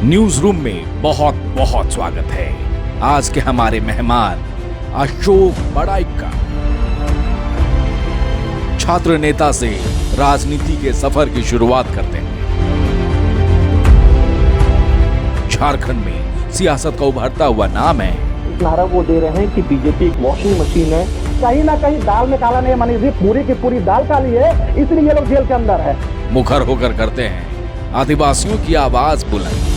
News room में बहुत बहुत स्वागत है। आज के हमारे मेहमान अशोक बड़ाइक्का, छात्र नेता से राजनीति के सफर की शुरुआत करते हैं। झारखंड में सियासत का उभरता हुआ नाम है। नारा वो दे रहे हैं कि बीजेपी एक वॉशिंग मशीन है, कहीं ना कहीं दाल में काला नहीं, मनीष जी पूरी की पूरी दाल काली है, इसलिए ये लोग जेल के अंदर है। मुखर होकर करते हैं आदिवासियों की आवाज बुलंद।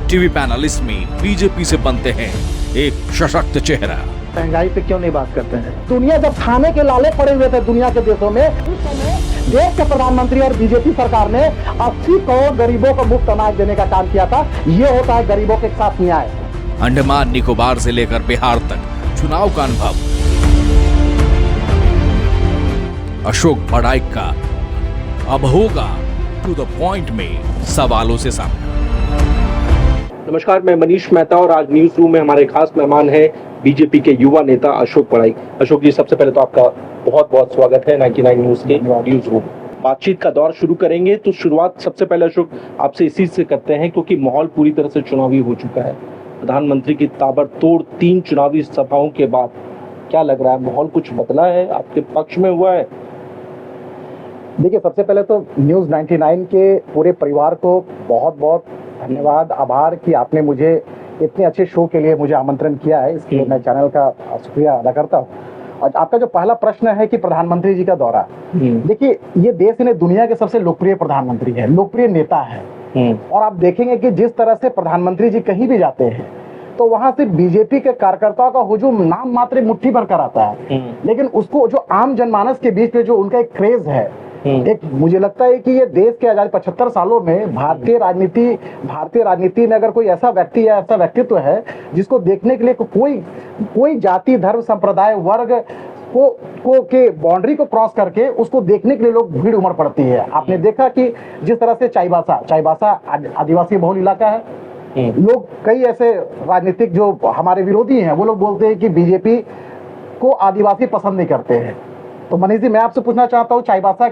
टीवी पैनलिस्ट में बीजेपी से बनते हैं एक सशक्त चेहरा। महंगाई पे क्यों नहीं बात करते हैं? दुनिया जब खाने के लाले पड़े हुए थे दुनिया के देशों में, उस समय देश के प्रधानमंत्री और बीजेपी सरकार ने 80 करोड़ गरीबों को मुफ्त अनाज देने का काम किया था। ये होता है गरीबों के साथ न्याय। अंडमान निकोबार से लेकर बिहार तक चुनाव का अनुभव। अशोक बड़ाइक्का अब होगा टू द पॉइंट में सवालों से सामना। नमस्कार, मैं मनीष मेहता और आज न्यूज रूम में हमारे खास मेहमान हैं बीजेपी के युवा नेता अशोक बड़ाई। अशोक जी, सबसे पहले तो आपका बहुत बहुत स्वागत है 99 न्यूज के न्यूज रूम। बातचीत का दौर शुरू करेंगे तो शुरुआत सबसे पहले अशोक आपसे इसी से करते हैं, क्योंकि माहौल पूरी तरह से चुनावी हो चुका है। प्रधानमंत्री की ताबड़तोड़ 3 चुनावी सभाओं के बाद क्या लग रहा है, माहौल कुछ बदला है, आपके पक्ष में हुआ है? देखिए, सबसे पहले तो न्यूज़ 99 के पूरे परिवार को बहुत बहुत धन्यवाद, आभार कि आपने मुझे इतने अच्छे शो के लिए मुझे आमंत्रण किया है। इसके लिए मैं चैनल का शुक्रिया अदा करता हूँ। और आपका जो पहला प्रश्न है कि प्रधानमंत्री जी का दौरा, देखिए ये देश ने दुनिया के सबसे लोकप्रिय प्रधानमंत्री है, लोकप्रिय नेता है। और आप देखेंगे कि जिस तरह से प्रधानमंत्री जी कहीं भी जाते हैं तो वहां से बीजेपी के कार्यकर्ताओं का हुजूम नाम मात्र मुट्ठी भर कर आता है, लेकिन उसको जो आम जनमानस के बीच में जो उनका एक क्रेज है, एक मुझे लगता है कि ये देश के आजादी 75 सालों में भारतीय राजनीति में अगर कोई ऐसा व्यक्ति या ऐसा व्यक्तित्व है जिसको देखने के लिए कोई जाति, धर्म, संप्रदाय, वर्ग को के बाउंड्री को क्रॉस करके उसको देखने के लिए लोग भीड़ उमड़ पड़ती है। आपने देखा कि जिस तरह से चाईबासा आदिवासी बहुल इलाका है, लोग कई ऐसे राजनीतिक जो हमारे विरोधी हैं वो लोग बोलते हैं कि बीजेपी को आदिवासी पसंद नहीं करते हैं। तो मनीष जी, मैं आपसे पूछना चाहता हूँ, चाईबासा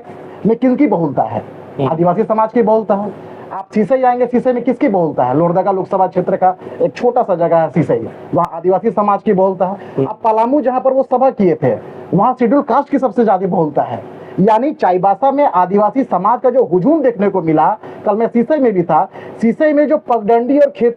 में किसकी बहुलता है? आदिवासी समाज की बहुलता है। आप सीसई आएंगे, सीसई में किसकी बहुलता है? लोहरदगा लोकसभा क्षेत्र का एक छोटा सा जगह है सीसई, वहाँ आदिवासी समाज की बहुलता है। अब पलामू जहाँ पर वो सभा किए थे वहाँ शेड्यूल कास्ट की सबसे ज्यादा बहुलता है। यानी चाईबासा में आदिवासी समाज का जो हुजूम देखने को मिला, कल मैं सीसई में भी था, सीसई में जो पगडंडी और खेत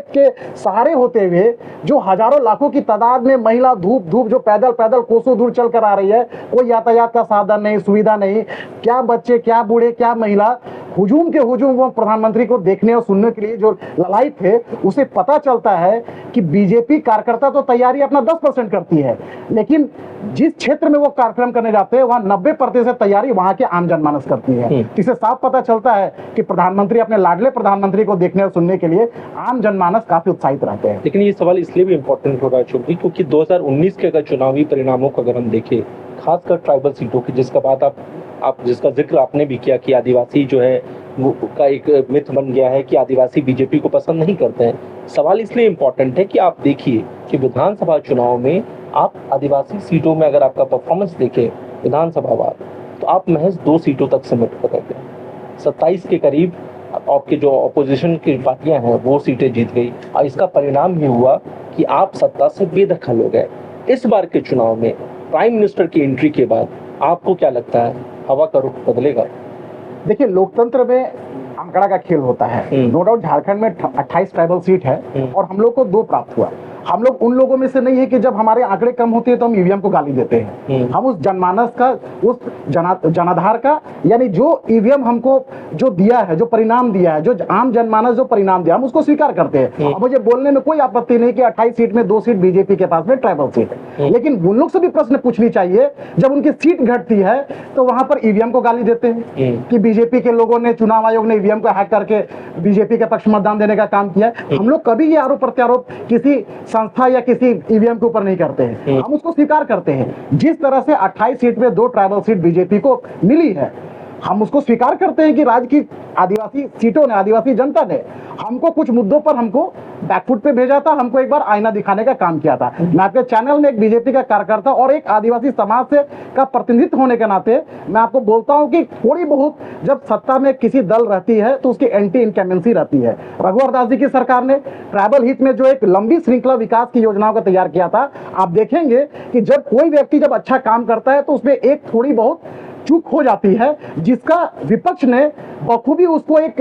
के सहारे होते हुए जो हजारों लाखों की तादाद में महिला धूप जो पैदल कोसों दूर चल कर आ रही है, कोई यातायात का साधन नहीं, सुविधा नहीं, क्या बच्चे, क्या बूढ़े, क्या महिला, हुजूम वो प्रधानमंत्री को देखने और सुनने के लिए जो ललाई थे, उसे पता चलता है कि बीजेपी कार्यकर्ता तो तैयारी अपना 10% करती है, लेकिन जिस क्षेत्र में वो कार्यक्रम करने जाते हैं वहां 90% तैयारी वहां के आम जनमानस करती है। इससे साफ पता चलता है कि प्रधानमंत्री अपने लाडले प्रधानमंत्री को देखने और सुनने के लिए आम जनमानस काफी उत्साहित रहते हैं। लेकिन ये सवाल इसलिए भी इम्पोर्टेंट हो रहा है चूंकि 2019 के अगर चुनावी परिणामों को अगर हम देखें, खासकर ट्राइबल सीटों की, जिसका बात आप जिसका जिक्र आपने भी किया कि आदिवासी जो है वो का एक मिथ बन गया है कि आदिवासी बीजेपी को पसंद नहीं करते हैं। सवाल इसलिए इम्पोर्टेंट है कि आप देखिए कि विधानसभा चुनाव में आप आदिवासी सीटों में अगर आपका परफॉर्मेंस देखें विधानसभा वार, तो आप महज 2 सीटों तक सिमट कर गए। 27 के करीब आपके जो अपोजिशन की पार्टियां हैं वो सीटें जीत गई, और इसका परिणाम ये हुआ कि आप सत्ता से बेदखल हो गए। इस बार के चुनाव में प्राइम मिनिस्टर की एंट्री के बाद आपको क्या लगता है, हवा का रुख बदलेगा? देखिए, लोकतंत्र में आंकड़ा का खेल होता है। नो डाउट झारखंड में 28 ट्राइबल सीट है और हम लोग को 2 प्राप्त हुआ। हम लोग उन लोगों में से नहीं है कि जब हमारे आंकड़े कम होते हैं तो हम ईवीएम को गाली देते हैं। हम उस जनमानस का, उस जनाधार का, यानी जो ईवीएम हमको जो दिया है, जो परिणाम दिया है, जो आम जनमानस जो परिणाम दिया, हम उसको स्वीकार करते हैं। और मुझे बोलने में कोई आपत्ति नहीं कि 28 सीट में 2 सीट बीजेपी के पास में ट्राइबल सीट है, लेकिन उन लोग से भी प्रश्न पूछनी चाहिए, जब उनकी सीट घटती है तो वहां पर ईवीएम को गाली देते हैं कि बीजेपी के लोगों ने, चुनाव आयोग ने ईवीएम को हैक करके बीजेपी के पक्ष मतदान देने का काम किया है। हम लोग कभी ये आरोप प्रत्यारोप किसी संस्था या किसी ईवीएम के ऊपर नहीं करते हैं, हम उसको स्वीकार करते हैं। जिस तरह से 28 सीट में 2 ट्राइबल सीट बीजेपी को मिली है, हम उसको स्वीकार करते हैं कि राज्य की आदिवासी सीटों ने, आदिवासी जनता ने हमको कुछ मुद्दों पर हमको बैकफुट पे भेजा था, हमको एक बार आईना दिखाने का काम किया था। मैं आपके चैनल में एक बीजेपी का कार्यकर्ता और एक आदिवासी समाज से का प्रतिनिधित्व होने के नाते मैं आपको बोलता हूं कि थोड़ी बहुत जब सत्ता में किसी दल रहती है तो उसकी एंटी इनकमेंसी रहती है। रघुवर दास जी की सरकार ने ट्राइबल हित में जो एक लंबी श्रृंखला विकास की योजनाओं का तैयार किया था, आप देखेंगे कि जब कोई व्यक्ति जब अच्छा काम करता है तो उसमें एक थोड़ी बहुत चूक हो जाती है, जिसका विपक्ष ने बखूबी उसको एक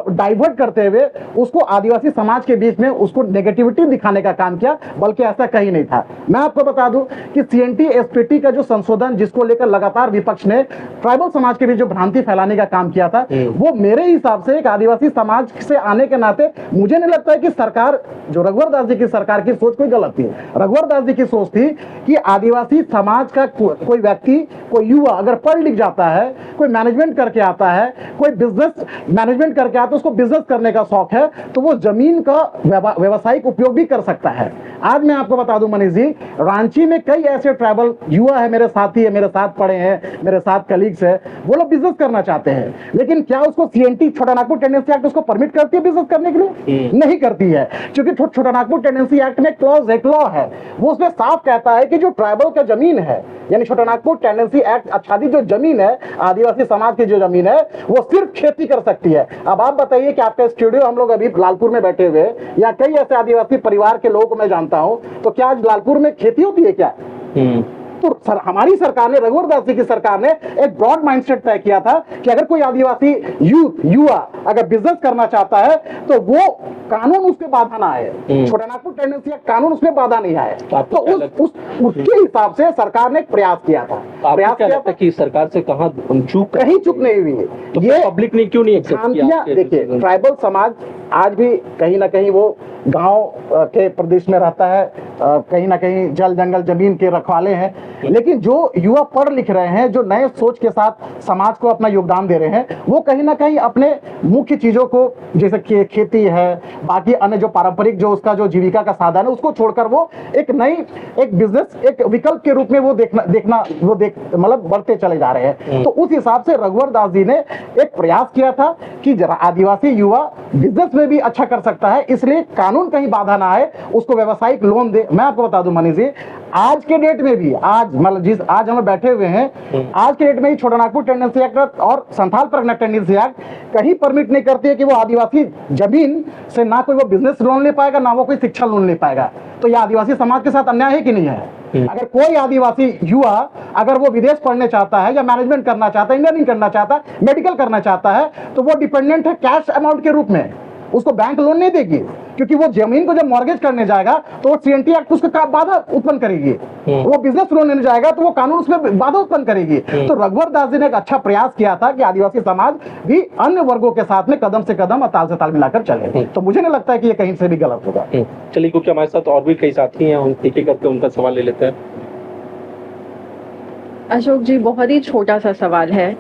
डाइवर्ट करते हुए उसको आदिवासी समाज के बीच में उसको नेगेटिविटी दिखाने का काम किया, बल्कि ऐसा कहीं नहीं था। मैं आपको बता दूं कि सीएनटी एसपीटी का जो संशोधन जिसको लेकर लगातार विपक्ष ने ट्राइबल समाज के बीच जो भ्रांति फैलाने का काम किया था, वो मेरे हिसाब से एक आदिवासी समाज से आने के नाते मुझे नहीं लगता है कि सरकार जो रघुवर दास जी की सरकार की सोच कोई गलत थी। रघुवर दास जी की सोच थी कि आदिवासी समाज का कोई व्यक्ति, कोई युवा अगर पढ़ लिख जाता है, कोई मैनेजमेंट करके आता है, कोई बिजनेस मैनेजमेंट करके आता है, उसको बिजनेस करने का शौक है, तो वो जमीन का व्यवसायिक उपयोग भी कर सकता है। आज मैं आपको बता दूं मनीष जी, रांची में कई ऐसे ट्राइबल युवा है, मेरे साथी है, मेरे साथ पढ़े हैं, मेरे साथ कलीग्स है, वो लोग बिजनेस करना चाहते हैं, लेकिन क्या उसको सीएनटी छोटा नागपुर टेंडेंसी एक्ट उसको परमिट करती है बिजनेस करने के लिए? नहीं करती है, क्योंकि छोटा नागपुर टेंडेंसी एक्ट में क्लॉज है, लॉ है, वो उसमें साफ कहता है कि जो ट्राइबल का जमीन है, यानी छोटा नागपुर टेंडेंसी एक्ट आच्छादित जो जमीन है, आदिवासी समाज की जो जमीन है, वो सिर्फ खेती कर सकती है। अब आप बताइए कि आपका स्टूडियो हम लोग अभी लालपुर में बैठे हुए या कई ऐसे आदिवासी परिवार के लोगों को मैं जानता हूं, तो क्या आज लालपुर में खेती होती है क्या? तो हमारी सरकार ने, रघुवर दास जी की सरकार ने एक ब्रॉड माइंडसेट तय किया था कि अगर कोई आदिवासी युवा अगर बिजनेस करना चाहता है तो वो कानून उसके बाधा ना आए, छोटा नागपुर टेंडेंसी कानून उसमें बाधा नहीं आए। तो उसके हिसाब से सरकार ने प्रयास किया था। प्रयास किया था कि सरकार से कहीं चूक नहीं हुई है, तो ये पब्लिक ने क्यों नहीं एक्सेप्ट किया? देखिए, ट्राइबल समाज आज भी कहीं ना कहीं वो गांव के प्रदेश में रहता है, कहीं ना कहीं जल जंगल जमीन के रखवाले हैं, लेकिन जो युवा पढ़ लिख रहे हैं, जो नए सोच के साथ समाज को अपना योगदान दे रहे हैं, वो कहीं ना कहीं अपने मुख्य चीजों को, जैसे खेती है, बाकी अन्य जो पारंपरिक जो उसका जो जीविका का साधन है, उसको छोड़कर वो एक बिजनेस, एक विकल्प के रूप में वो मतलब बढ़ते चले जा रहे हैं। तो उस हिसाब से रघुवर दास जी ने एक प्रयास किया था कि आदिवासी युवा बिजनेस में भी अच्छा कर सकता है, इसलिए कानून कहीं बाधा ना आए, उसको व्यावसायिक लोन दे। मैं आपको बता दूं मनीष जी, आज के डेट में भी, आज हम बैठे हुए हैं, आज के डेट में ही छोटा नागपुर टेंडेंसी एक्ट और संथाल परगना टेंडेंसी एक्ट कहीं परमिट नहीं करती है कि वो आदिवासी जमीन से ना कोई वो बिजनेस लोन ले पाएगा, ना वो कोई शिक्षा लोन ले पाएगा। तो ये आदिवासी समाज के साथ अन्याय है कि नहीं है? अगर कोई आदिवासी युवा अगर वो विदेश पढ़ने चाहता है या मैनेजमेंट करना चाहता है, इंजीनियरिंग करना चाहता है, मेडिकल करना चाहता है, तो वो डिपेंडेंट है कैश अमाउंट के रूप में, उसको बैंक लोन नहीं देगी, क्योंकि वो जमीन को जब मॉर्गेज करने जाएगा तो वो सीएनटी एक्ट उसका बाधा उत्पन्न करेगी। वो बिजनेस लोन लेने जाएगा तो वो कानून उसमें बाधा उत्पन्न करेगी। तो रघुवर दास जी ने एक अच्छा प्रयास किया था कि आदिवासी समाज भी अन्य वर्गों के साथ में कदम से कदम और ताल से ताल मिलाकर चले। तो मुझे नहीं लगता है कि ये कहीं से भी गलत होगा। चलिए, क्योंकि हमारे साथ और भी कई साथी हैं, हम एक एक करके उनका सवाल ले लेते हैं। अशोक जी, बहुत ही छोटा सा सवाल है।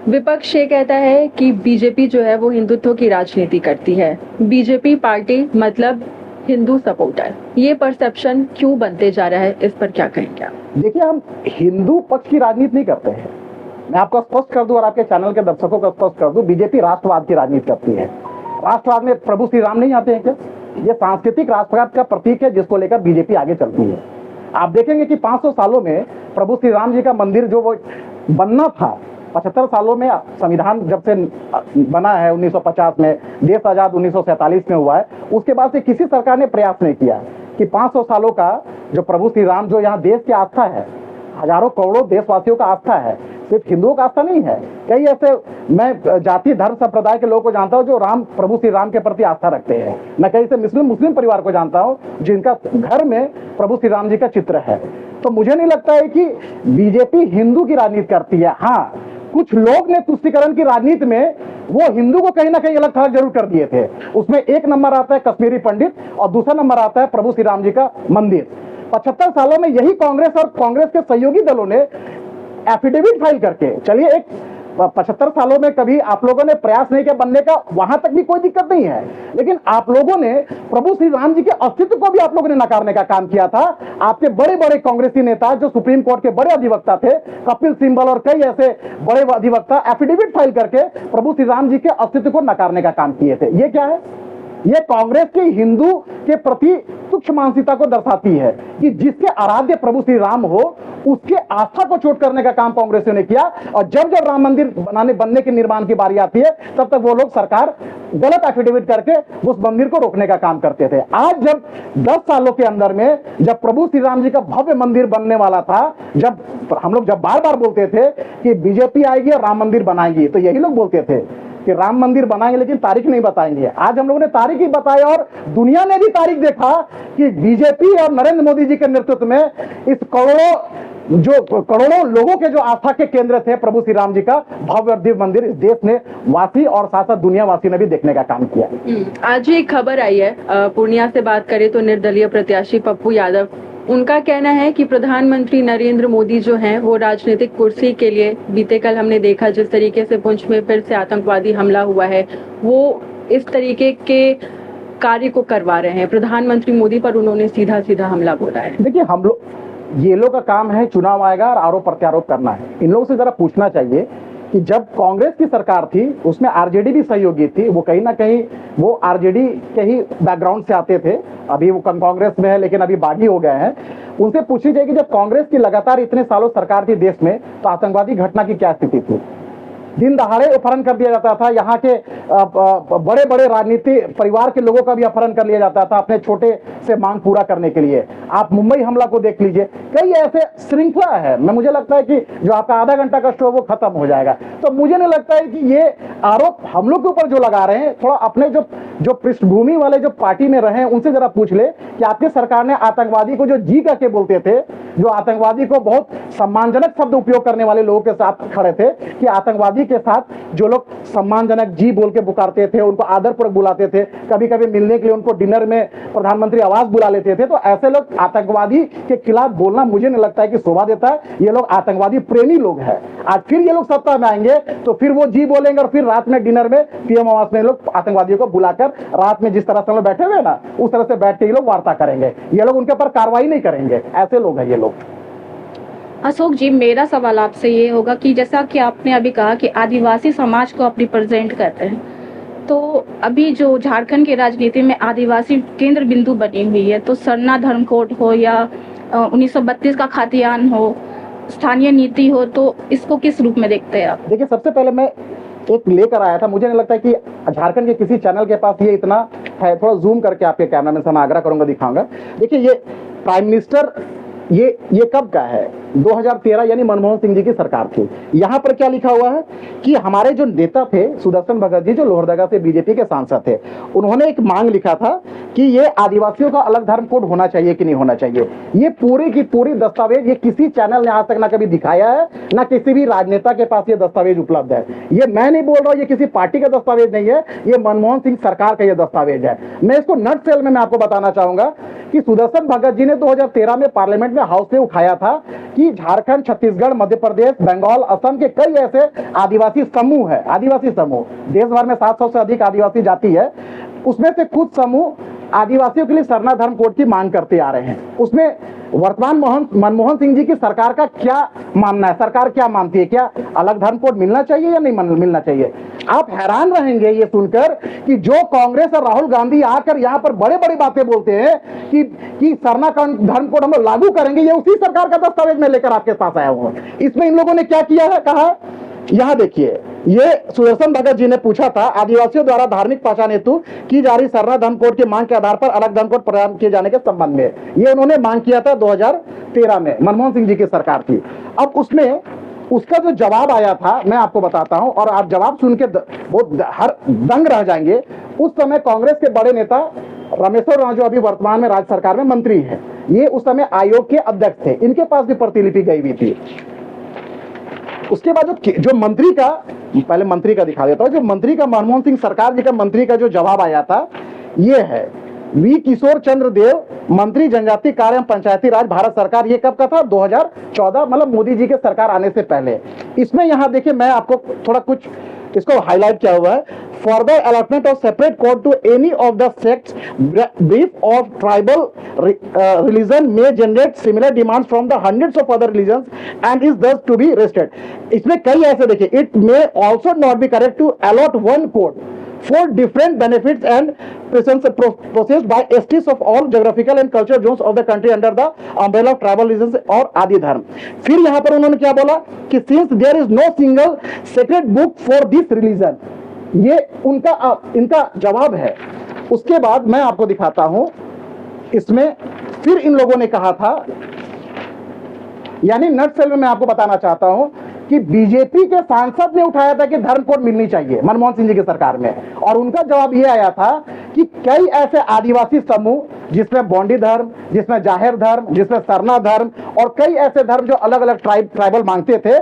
विपक्ष ये कहता है कि बीजेपी जो है वो हिंदुत्व की राजनीति करती है, बीजेपी पार्टी मतलब हिंदू सपोर्टर, ये परसेप्शन क्यों बनते जा रहा है, इस पर क्या कहेंगे आप? देखिए, हम हिंदू पक्ष की राजनीति नहीं करते हैं। मैं आपको स्पष्ट कर दूं और आपके चैनल के दर्शकों को स्पष्ट कर दूं, बीजेपी राष्ट्रवाद की राजनीति करती है। राष्ट्रवाद में प्रभु श्री राम नहीं आते हैं क्या? ये सांस्कृतिक राष्ट्रवाद का प्रतीक है जिसको लेकर बीजेपी आगे चलती है। आप देखेंगे कि 500 सालों में प्रभु श्री राम जी का मंदिर जो वो बनना था, 75 सालों में संविधान जब से बना है 1950 में, देश आजाद 1947 में हुआ है, उसके बाद से किसी सरकार ने प्रयास नहीं किया कि 500 सालों का जो प्रभु श्री राम, जो यहाँ देश की आस्था है, हजारों करोड़ों देशवासियों का आस्था है, सिर्फ हिंदुओं का आस्था नहीं है। कई ऐसे मैं जाति धर्म संप्रदाय के लोगों को जानता हूं जो प्रभु श्री राम के प्रति आस्था रखते हैं। मैं कई ऐसे मुस्लिम परिवार को जानता हूं जिनका घर में प्रभु श्री राम जी का चित्र है। तो मुझे नहीं लगता है कि बीजेपी हिंदू की राजनीति करती है। हाँ, कुछ लोग ने तुष्टीकरण की राजनीति में वो हिंदू को कहीं ना कहीं अलग थलग जरूर कर दिए थे। उसमें एक नंबर आता है कश्मीरी पंडित और दूसरा नंबर आता है प्रभु श्री राम जी का मंदिर। 75 सालों में यही कांग्रेस और कांग्रेस के सहयोगी दलों ने एफिडेविट फाइल करके, चलिए एक 75 सालों में कभी आप लोगों ने प्रयास नहीं किया बनने का, वहां तक भी कोई दिक्कत नहीं है, लेकिन आप लोगों ने प्रभु श्री राम जी के अस्तित्व को भी आप लोगों ने नकारने का काम किया था। आपके बड़े बड़े कांग्रेसी नेता जो सुप्रीम कोर्ट के बड़े अधिवक्ता थे, कपिल सिब्बल और कई ऐसे बड़े अधिवक्ता एफिडेविट फाइल करके प्रभु श्री राम जी के अस्तित्व को नकारने का काम किए थे। ये क्या है? ये कांग्रेस के हिंदू के प्रति तुच्छ मानसिकता को दर्शाती है कि जिसके आराध्य प्रभु श्री राम हो उसके आस्था को चोट करने का काम कांग्रेसियों ने किया। और जब जब राम मंदिर बनने के निर्माण की बारी आती है तब तक वो लोग सरकार गलत एफिडेविट करके उस मंदिर को रोकने का काम करते थे। आज जब 10 सालों के अंदर में जब प्रभु श्री राम जी का भव्य मंदिर बनने वाला था, जब हम लोग जब बार बार बोलते थे कि बीजेपी आएगी और राम मंदिर बनाएगी, तो यही लोग बोलते थे कि राम मंदिर बनाएंगे लेकिन तारीख नहीं बताएंगे। आज हम लोगों ने तारीख ही बताई और दुनिया ने भी तारीख देखा कि बीजेपी और नरेंद्र मोदी जी के नेतृत्व में इस करोड़ों लोगों के जो आस्था के केंद्र थे प्रभु श्री राम जी का भव्य और दिव्य मंदिर इस देश ने वासी और साथ साथ दुनिया वासी ने भी देखने का काम किया। आज एक खबर आई है, पूर्णिया से बात करें तो निर्दलीय प्रत्याशी पप्पू यादव, उनका कहना है कि प्रधानमंत्री नरेंद्र मोदी जो हैं वो राजनीतिक कुर्सी के लिए, बीते कल हमने देखा जिस तरीके से पुंछ में फिर से आतंकवादी हमला हुआ है, वो इस तरीके के कार्य को करवा रहे हैं। प्रधानमंत्री मोदी पर उन्होंने सीधा सीधा हमला बोला है। देखिए, हम लोग ये लोग का काम है चुनाव आएगा और आरोप प्रत्यारोप करना है। इन लोगों से जरा पूछना चाहिए कि जब कांग्रेस की सरकार थी उसमें आरजेडी भी सहयोगी थी, वो कहीं ना कहीं वो आरजेडी के ही बैकग्राउंड से आते थे, अभी वो कांग्रेस में है लेकिन अभी बागी हो गए हैं। उनसे पूछी जाए कि जब कांग्रेस की लगातार इतने सालों सरकार थी देश में, तो आतंकवादी घटना की क्या स्थिति थी? दिन दहाड़े अपहरण कर दिया जाता था, यहाँ के बड़े बड़े राजनीति परिवार के लोगों का भी अपहरण कर लिया जाता था अपने छोटे से मांग पूरा करने के लिए। आप मुंबई हमला को देख लीजिए, कई ऐसे श्रृंखला है। मुझे लगता है कि जो आपका आधा घंटा का शो वो खत्म हो जाएगा। तो मुझे नहीं लगता है कि ये आरोप हम लोग के ऊपर जो लगा रहे हैं, थोड़ा अपने जो पृष्ठभूमि वाले जो पार्टी में रहे उनसे जरा पूछ ले कि आपकी सरकार ने आतंकवादी को जो जी करके बोलते थे, जो आतंकवादी को बहुत सम्मानजनक शब्द उपयोग करने वाले लोगों के साथ खड़े थे, कि आतंकवादी के साथ जो लोग सम्मानजनक जी बोल के पुकारते थे, उनको आदरपूर्वक बुलाते थे, कभी कभी मिलने के लिए उनको डिनर में प्रधानमंत्री आवास बुला लेते थे, तो ऐसे लोग आतंकवादी के खिलाफ बोलना मुझे नहीं लगता है कि शोभा देता है। ये लोग आतंकवादी प्रेमी लोग हैं। आज फिर ये लोग सत्ता में आएंगे तो फिर वो जी बोलेंगे और फिर रात में डिनर में पीएम आवास में लोग आतंकवादियों को बुलाकर रात में जिस तरह से लोग बैठे हुए ना, उस तरह से बैठ के ये लोग वार्ता करेंगे। ये लोग उनके ऊपर कार्रवाई नहीं करेंगे। ऐसे लोग हैं ये लोग। अशोक जी, मेरा सवाल आपसे ये होगा कि जैसा कि आपने अभी कहा कि आदिवासी समाज को आप रिप्रेजेंट करते हैं, तो अभी जो झारखंड की राजनीति में आदिवासी केंद्र बिंदु बनी हुई है, तो सरना धर्म कोड हो या 1932 का खातियान हो, स्थानीय नीति हो, तो इसको किस रूप में देखते हैं आप? देखिए, सबसे पहले मैं एक लेकर आया था, मुझे नहीं लगता है कि झारखंड के किसी चैनल के पास ये इतना है। थोड़ा जूम करके आपके कैमरामैन से मैं आग्रह करूंगा, दिखाऊंगा। देखिए, ये प्राइम मिनिस्टर ये कब का है? 2013 यानी मनमोहन सिंह जी की सरकार थी। यहाँ पर क्या लिखा हुआ है कि हमारे जो नेता थे सुदर्शन भगत जी, जो लोहरदगा से बीजेपी के सांसद थे, उन्होंने एक मांग लिखा था कि ये आदिवासियों का अलग धर्म कोड होना चाहिए कि नहीं होना चाहिए। ये पूरी की पूरी दस्तावेज ये किसी चैनल ने आज तक ना कभी दिखाया है, ना किसी भी राजनेता के पास ये दस्तावेज उपलब्ध है। ये मैं नहीं बोल रहा हूँ, ये किसी पार्टी का दस्तावेज नहीं है, ये मनमोहन सिंह सरकार का ये दस्तावेज है। मैं इसको नट सेल में मैं आपको बताना चाहूंगा कि सुदर्शन भगत जी ने 2013 में पार्लियामेंट में हाउस में उठाया था कि झारखंड, छत्तीसगढ़, मध्य प्रदेश, बंगाल, असम के कई ऐसे आदिवासी समूह है, आदिवासी समूह, देश भर में 700 से अधिक आदिवासी जाति है, उसमें से कुछ समूह आदिवासियों के लिए सरना धर्म कोड की मांग करते आ रहे हैं। उसमें वर्तमान मनमोहन सिंह जी की सरकार का क्या मानना है? सरकार क्या मानती है? क्या अलग धर्म कोड मिलना चाहिए या नहीं मिलना चाहिए? आप हैरान रहेंगे ये सुनकर कि जो कांग्रेस और राहुल गांधी आकर यहाँ पर बड़े बड़ी बातें बोलते हैं कि सरना धर्म कोड हम लोग लागू करेंगे, ये उसी सरकार का दस्तावेज में लेकर आपके पास आया हूँ। इसमें इन लोगों ने क्या किया है, कहा, यहाँ देखिए, ये सुदर्शन भगत जी ने पूछा था आदिवासियों द्वारा धार्मिक पहचान हेतु की जा रही सरना धर्म कोड की मांग के आधार पर अलग धर्म कोड प्रदान किए जाने के संबंध में। ये उन्होंने मांग किया था 2013 में, मनमोहन सिंह जी की सरकार थी। अब उसमें उसका जो जवाब आया था मैं आपको बताता हूं, और आप जवाब सुन के बहुत हर दंग रह जाएंगे। उस समय कांग्रेस के बड़े नेता रामेश्वर उरांव, जो अभी वर्तमान में राज्य सरकार में मंत्री है, ये उस समय आयोग के अध्यक्ष थे, इनके पास भी प्रतिलिपि गई हुई थी। उसके बाद जो मंत्री का, पहले मंत्री का दिखा देता हूं, जो मंत्री का, मनमोहन सिंह सरकार जी का मंत्री का जो जवाब आया था ये है वी किशोर चंद्र देव, मंत्री जनजातीय कार्य एवं पंचायती राज, भारत सरकार। ये कब का था? 2014, मतलब मोदी जी के सरकार आने से पहले। इसमें यहाँ देखिए, मैं आपको थोड़ा कुछ इसको हाईलाइट किया हुआ है। For the allotment of separate code to any of the sects brief of tribal religion में generate similar demands from the hundreds of other religions and is thus to be rested. इसमें कई ऐसे देखिए, it may also not be correct to allot one code for different benefits and processed by STs of all geographical and cultural zones of the country under the umbrella of tribal religions और आदि धर्म। फिर यहाँ पर उन्होंने क्या बोला कि since there is no single sacred book for this religion, ये इनका जवाब है। उसके बाद मैं आपको दिखाता हूं, इसमें फिर इन लोगों ने कहा था, यानी नटसेल में मैं आपको बताना चाहता हूं कि बीजेपी के सांसद ने उठाया था कि धर्म कोड मिलनी चाहिए मनमोहन सिंह जी की सरकार में, और उनका जवाब यह आया था कि कई ऐसे आदिवासी समूह जिसमें बोंडी धर्म, जिसमें जाहिर धर्म, जिसमें सरना धर्म और कई ऐसे धर्म जो अलग अलग ट्राइबल मांगते थे,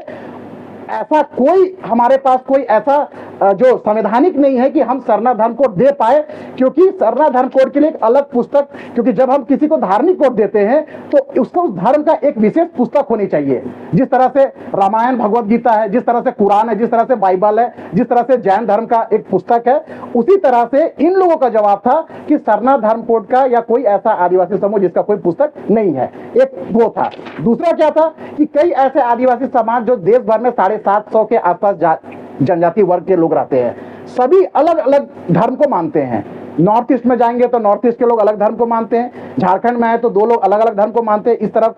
ऐसा कोई हमारे पास कोई ऐसा जो संवैधानिक नहीं है कि हम सरना धर्म कोड दे पाए, क्योंकि सरना धर्म कोड के लिए एक अलग पुस्तक, क्योंकि जब हम किसी को धार्मिक कोड देते हैं तो उसको उस धर्म का एक विशेष पुस्तक होनी चाहिए। जिस तरह से रामायण भगवत गीता है, जिस तरह से कुरान है, जिस तरह से बाइबल है, जिस तरह से जैन धर्म का एक पुस्तक है, उसी तरह से इन लोगों का जवाब था कि सरना धर्म कोड का या कोई ऐसा आदिवासी समूह जिसका कोई पुस्तक नहीं है, एक वो था। दूसरा क्या था कि कई ऐसे आदिवासी समाज जो देश भर में 750 के आसपास जनजाति वर्ग के लोग रहते हैं, सभी अलग अलग धर्म को मानते हैं। नॉर्थ ईस्ट में जाएंगे तो नॉर्थ ईस्ट के लोग अलग धर्म को मानते हैं, झारखंड में आए तो 2 लोग अलग अलग धर्म को मानते हैं, इस तरफ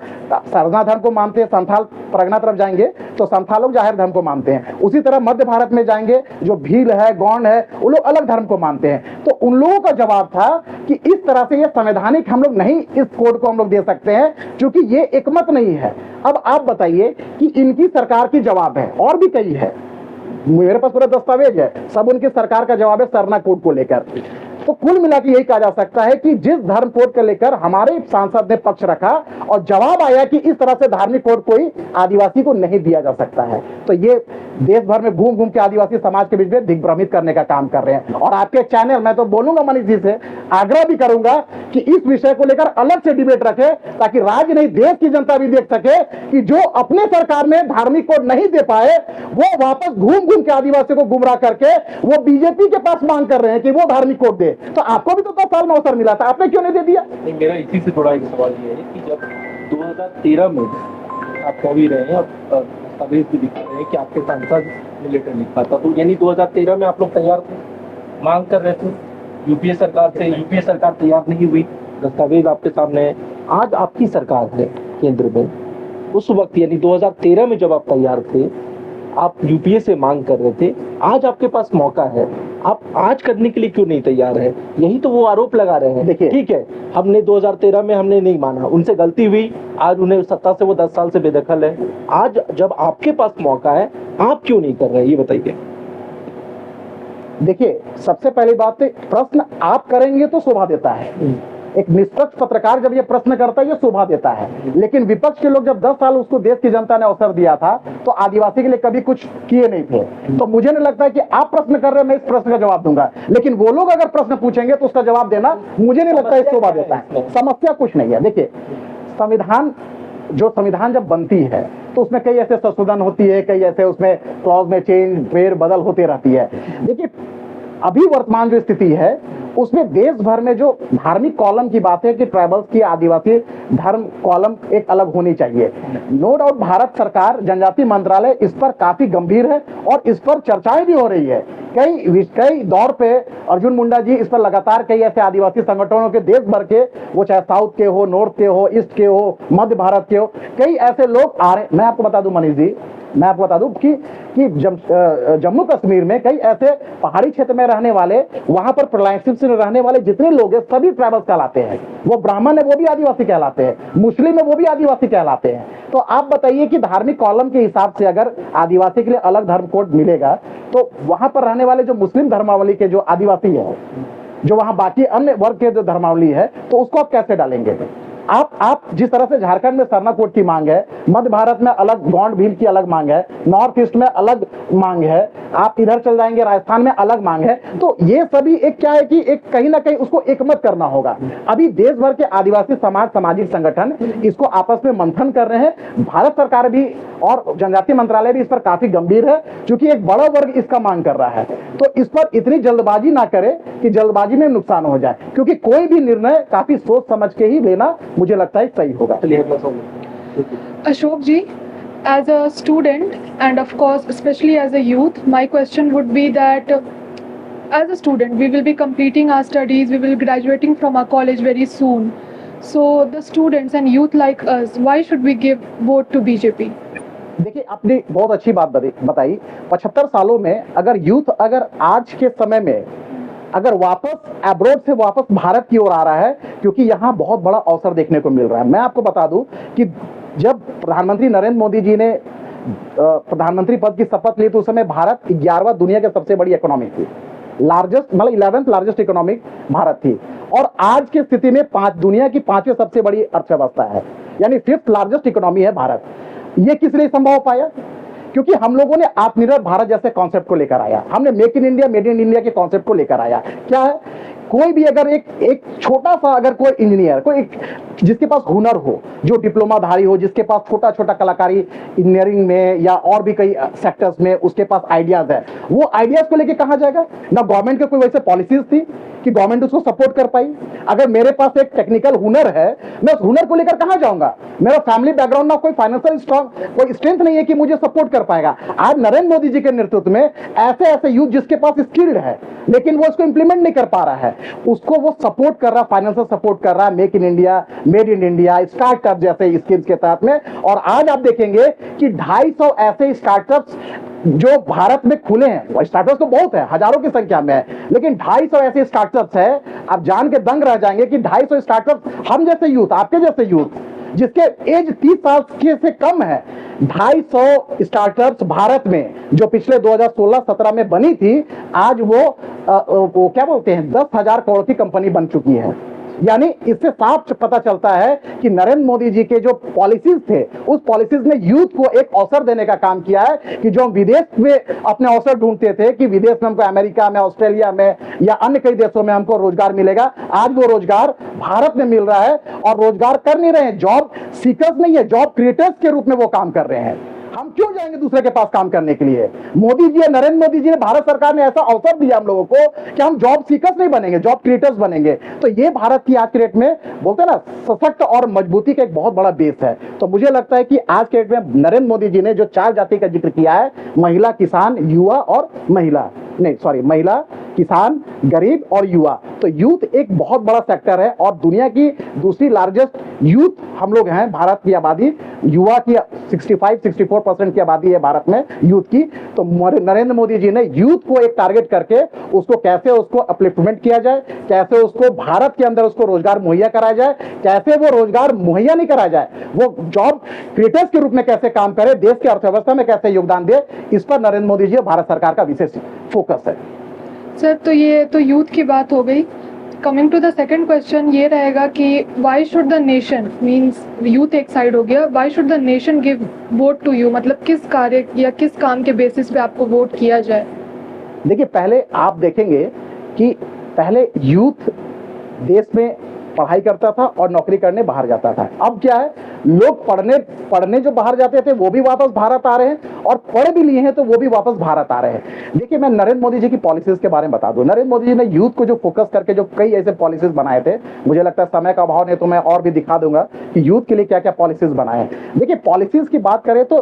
सरना धर्म को मानते हैं, संथाल परगना तरफ जाएंगे तो संथाल लोग जाहिर धर्म को मानते हैं, उसी तरह मध्य भारत में जाएंगे जो भील है, गौंड है, वो लोग अलग धर्म को मानते हैं। तो उन लोगों का जवाब था कि इस तरह से ये संवैधानिक हम लोग नहीं, इस कोड को हम लोग दे सकते हैं क्योंकि ये एकमत नहीं है। अब आप बताइए कि इनकी सरकार की जवाब है, और भी कई है, मेरे पास पूरा दस्तावेज है, सब उनकी सरकार का जवाब है सरना कोड को लेकर। तो कुल मिला के यही कहा जा सकता है कि जिस धर्म कोड को लेकर हमारे सांसद ने पक्ष रखा और जवाब आया कि इस तरह से धार्मिक कोड कोई आदिवासी को नहीं दिया जा सकता है, तो ये देश भर में घूम घूम के आदिवासी समाज के बीच में दिग्भ्रमित करने का काम कर रहे हैं। और आपके चैनल, मैं तो बोलूंगा मनीष जी से, आग्रह भी करूंगा कि इस विषय को लेकर अलग से डिबेट रखे, ताकि राज्य नहीं देश की जनता भी देख सके कि जो अपने सरकार में धार्मिक कोड नहीं दे पाए, वो वापस घूम घूम के आदिवासियों को गुमराह करके वो बीजेपी के पास मांग कर रहे हैं कि वो धार्मिक कोड दे। तो आपको भी तो 10 साल में अवसर मिला था, आपने क्यों नहीं दे दिया? मेरा इसी से थोड़ा एक सवाल ये है कि जब 2013 में आप कह भी रहे हैं, अब दस्तावेज भी दिखा रहे हैं कि आपके सांसद ने लेटर लिखा था, तो यानी 2013 में आप लोग तैयार थे, मांग कर रहे थे यूपीए सरकार से, यूपीए सरकार तैयार नहीं हुई, दस्तावेज आपके सामने है। आज आपकी सरकार है केंद्र में, उस वक्त यानी 2013 में जब आप तैयार थे, आप यूपीए से मांग कर रहे थे, आज आपके पास मौका है, आप आज करने के लिए क्यों नहीं तैयार है? यही तो वो आरोप लगा रहे हैं। देखिए, ठीक है, हमने 2013 में हमने नहीं माना, उनसे गलती हुई, आज उन्हें सत्ता से वो 10 साल से बेदखल है। आज जब आपके पास मौका है, आप क्यों नहीं कर रहे, ये बताइए। देखिए, सबसे पहली बात, प्रश्न आप करेंगे तो शोभा देता है, एक निष्पक्ष पत्रकार जब ये प्रश्न करता है ये शोभा देता है, लेकिन विपक्ष के लोग जब 10 साल उसको देश की जनता ने अवसर दिया था तो आदिवासी के लिए कभी कुछ किए नहीं थे। तो मुझे नहीं लगता है कि आप प्रश्न कर रहे हैं मैं इस प्रश्न का जवाब दूंगा, लेकिन वो लोग अगर प्रश्न पूछेंगे तो उसका जवाब देना मुझे नहीं लगता है शोभा देता है। समस्या कुछ नहीं है। देखिए, संविधान जब बनती है तो उसमें कई ऐसे संशोधन होती है, कई ऐसे उसमें क्लॉज में चेंज फेर बदल होती रहती है। देखिए, अभी वर्तमान जो स्थिति है उसमें देश भर में जो धार्मिक कॉलम की बात है कि ट्राइबल्स की आदिवासी धर्म कॉलम एक अलग होनी चाहिए। नो डाउट भारत सरकार, जनजातीय मंत्रालय इस पर काफी गंभीर है और इस पर चर्चाएं भी हो रही है। कई दौर पे अर्जुन मुंडा जी इस पर लगातार कई ऐसे आदिवासी संगठनों के देश भर के, वो चाहे साउथ के हो, नॉर्थ के हो, ईस्ट के हो, मध्य भारत के हो, कई ऐसे लोग आ रहे। मैं आपको बता दूं मनीष जी, मैं आपको बता दूं कि जम्मू कश्मीर में कई ऐसे पहाड़ी क्षेत्र में रहने वाले, वहां पर रिलेशनशिप से रहने वाले जितने लोग हैं सभी ट्राइबल्स कहलाते हैं। वो ब्राह्मण है वो भी आदिवासी कहलाते हैं, मुस्लिम है वो भी आदिवासी कहलाते हैं। तो आप बताइए कि धार्मिक कॉलम के हिसाब से अगर आदिवासी के लिए अलग धर्म कोड मिलेगा तो वहां पर रहने वाले जो मुस्लिम धर्मावली के जो आदिवासी है, जो वहां बाकी अन्य वर्ग के जो धर्मावली है, तो उसको आप कैसे डालेंगे? आप जिस तरह से झारखंड में सरना कोड की मांग है, मध्य भारत में अलग गौंड भील की अलग मांग है, नॉर्थ ईस्ट में अलग मांग है, आप इधर चल जाएंगे राजस्थान में अलग मांग है, तो ये सभी एक क्या है कि एक कहीं ना कहीं उसको एकमत करना होगा। अभी देश भर के आदिवासी समाज, सामाजिक संगठन इसको आपस में मंथन कर रहे हैं। भारत सरकार भी और जनजातीय मंत्रालय भी इस पर काफी गंभीर है, क्योंकि एक बड़ा वर्ग इसका मांग कर रहा है। तो इस पर इतनी जल्दबाजी ना करे कि जल्दबाजी में नुकसान हो जाए, क्योंकि कोई भी निर्णय काफी सोच समझ के ही लेना मुझे लगता है सही होगा। Ashok ji, as a student and of course especially as a youth, my question would be that as a student we will be completing our studies, we will be graduating from our college very soon. So the students and youth like us, why should we give vote to BJP? देखिए, आपने बहुत अच्छी बात बताई। 75 सालों में अगर youth अगर आज के समय में अगर वापस अब्रॉड से वापस भारत की ओर आ रहा है, क्योंकि यहाँ बहुत बड़ा अवसर देखने को मिल रहा है। मैं आपको बता दूं कि जब प्रधानमंत्री नरेंद्र मोदी जी ने प्रधानमंत्री पद की शपथ ली तो उस समय भारत 11वां दुनिया की सबसे बड़ी इकोनॉमी थी, लार्जेस्ट मतलब 11th लार्जेस्ट इकोनॉमिक भारत थी, और आज की स्थिति में दुनिया की 5वीं सबसे बड़ी अर्थव्यवस्था है, यानी 5th लार्जेस्ट इकोनॉमी है भारत। ये किस लिए संभव हो पाया? क्योंकि हम लोगों ने आत्मनिर्भर भारत जैसे कॉन्सेप्ट को लेकर आया, हमने make in India, made in India के कॉन्सेप्ट को लेकर आया। क्या है, कोई भी अगर एक छोटा सा अगर कोई इंजीनियर, कोई जिसके पास हुनर हो, जो डिप्लोमाधारी हो, जिसके पास छोटा छोटा कलाकारी इंजीनियरिंग में या और भी कई सेक्टर्स में उसके पास आइडियाज है, वो आइडियाज को लेके कहाँ जाएगा? ना गवर्नमेंट के कोई वैसे पॉलिसीज थी कि गवर्नमेंट उसको सपोर्ट कर पाई। अगर मेरे पास एक टेक्निकल हुनर है, मैं उस हुनर को लेकर कहाँ जाऊंगा? मेरा फैमिली बैकग्राउंड ना कोई फाइनेंशियल स्ट्रॉन्ग कोई स्ट्रेंथ नहीं है कि मुझे सपोर्ट कर पाएगा। आज नरेंद्र मोदी जी के नेतृत्व में ऐसे यूथ जिसके पास स्किल्ड है लेकिन वो उसको इंप्लीमेंट नहीं कर पा रहा है, उसको वो सपोर्ट कर रहा, फाइनेंशियल सपोर्ट कर रहा, make in India, made in India, startup जैसे स्कीम्स के तहत में। और आज आप देखेंगे कि 250 ऐसे स्टार्टअप्स जो भारत में खुले हैं, स्टार्टअप्स तो बहुत है, हजारों की संख्या में है, लेकिन 250 ऐसे स्टार्टअप्स है, आप जान के दंग रह जाएंगे कि 250 स्टार्टअप्स हम जैसे यूथ, आपके जैसे यूथ जिसके एज 30 साल के से कम है, 250 स्टार्टअप्स भारत में जो पिछले 2016-17 में बनी थी, आज वो क्या बोलते हैं 10,000 करोड़ की कंपनी बन चुकी है। यानी इससे साफ पता चलता है कि नरेंद्र मोदी जी के जो पॉलिसीज थे, उस पॉलिसीज ने यूथ को एक अवसर देने का काम किया है कि जो हम विदेश में अपने अवसर ढूंढते थे कि विदेश में हमको अमेरिका में, ऑस्ट्रेलिया में या अन्य कई देशों में हमको रोजगार मिलेगा, आज वो रोजगार भारत में मिल रहा है। और रोजगार कर नहीं रहे हैं, जॉब सीकर्स नहीं है, जॉब क्रिएटर्स के रूप में वो काम कर रहे हैं। हम क्यों जाएंगे दूसरे के पास काम करने के लिए? मोदी जी, नरेंद्र मोदी जी ने, भारत सरकार ने ऐसा अवसर दिया हम लोगों को कि हम जॉब सीकर्स नहीं बनेंगे, जॉब क्रिएटर्स बनेंगे। तो ये भारत की आज के डेट में बोलते हैं ना, सशक्त और मजबूती का एक बहुत बड़ा बेस है। तो मुझे लगता है कि आज के डेट में नरेंद्र मोदी जी ने जो 4 जाति का जिक्र किया है, महिला, किसान, युवा और महिला, किसान, गरीब और युवा, तो यूथ एक बहुत बड़ा सेक्टर है और दुनिया की दूसरी लार्जेस्ट यूथ हम लोग हैं। भारत की आबादी युवा की 65-64% की आबादी है भारत में यूथ की। तो नरेंद्र मोदी जी ने यूथ को एक टारगेट करके उसको कैसे उसको अपलिफ्टमेंट किया जाए, कैसे उसको भारत के अंदर उसको रोजगार मुहैया कराया जाए, कैसे वो रोजगार मुहैया नहीं कराया जाए, वो जॉब क्रिएटर्स के रूप में कैसे काम करे, देश की अर्थव्यवस्था में कैसे योगदान दे, इस पर नरेंद्र मोदी जी और भारत सरकार का विशेष फोकस है। सर, तो ये तो यूथ की बात हो गई। Coming to the second question ये रहेगा कि why should the nation, means youth एक साइड हो गया, why should the nation give vote to you? मतलब किस कार्य या किस काम के बेसिस पे आपको वोट किया जाए? देखिए, पहले आप देखेंगे कि पहले यूथ देश में पढ़ाई करता था और नौकरी करने बाहर जाता था। अब क्या है, लोग पढ़ने जो बाहर जाते थे वो भी वापस भारत आ रहे हैं और पढ़ भी लिए हैं तो वो भी वापस भारत आ रहे हैं। देखिए, मैं नरेंद्र मोदी जी की पॉलिसीज के बारे में बता दूं। नरेंद्र मोदी जी ने यूथ को जो फोकस करके जो कई ऐसे पॉलिसीज बनाए थे, मुझे लगता है समय का अभाव नहीं तो मैं और भी दिखा दूंगा कि यूथ के लिए क्या क्या पॉलिसीज बनाए हैं। देखिए, पॉलिसीज की बात करें तो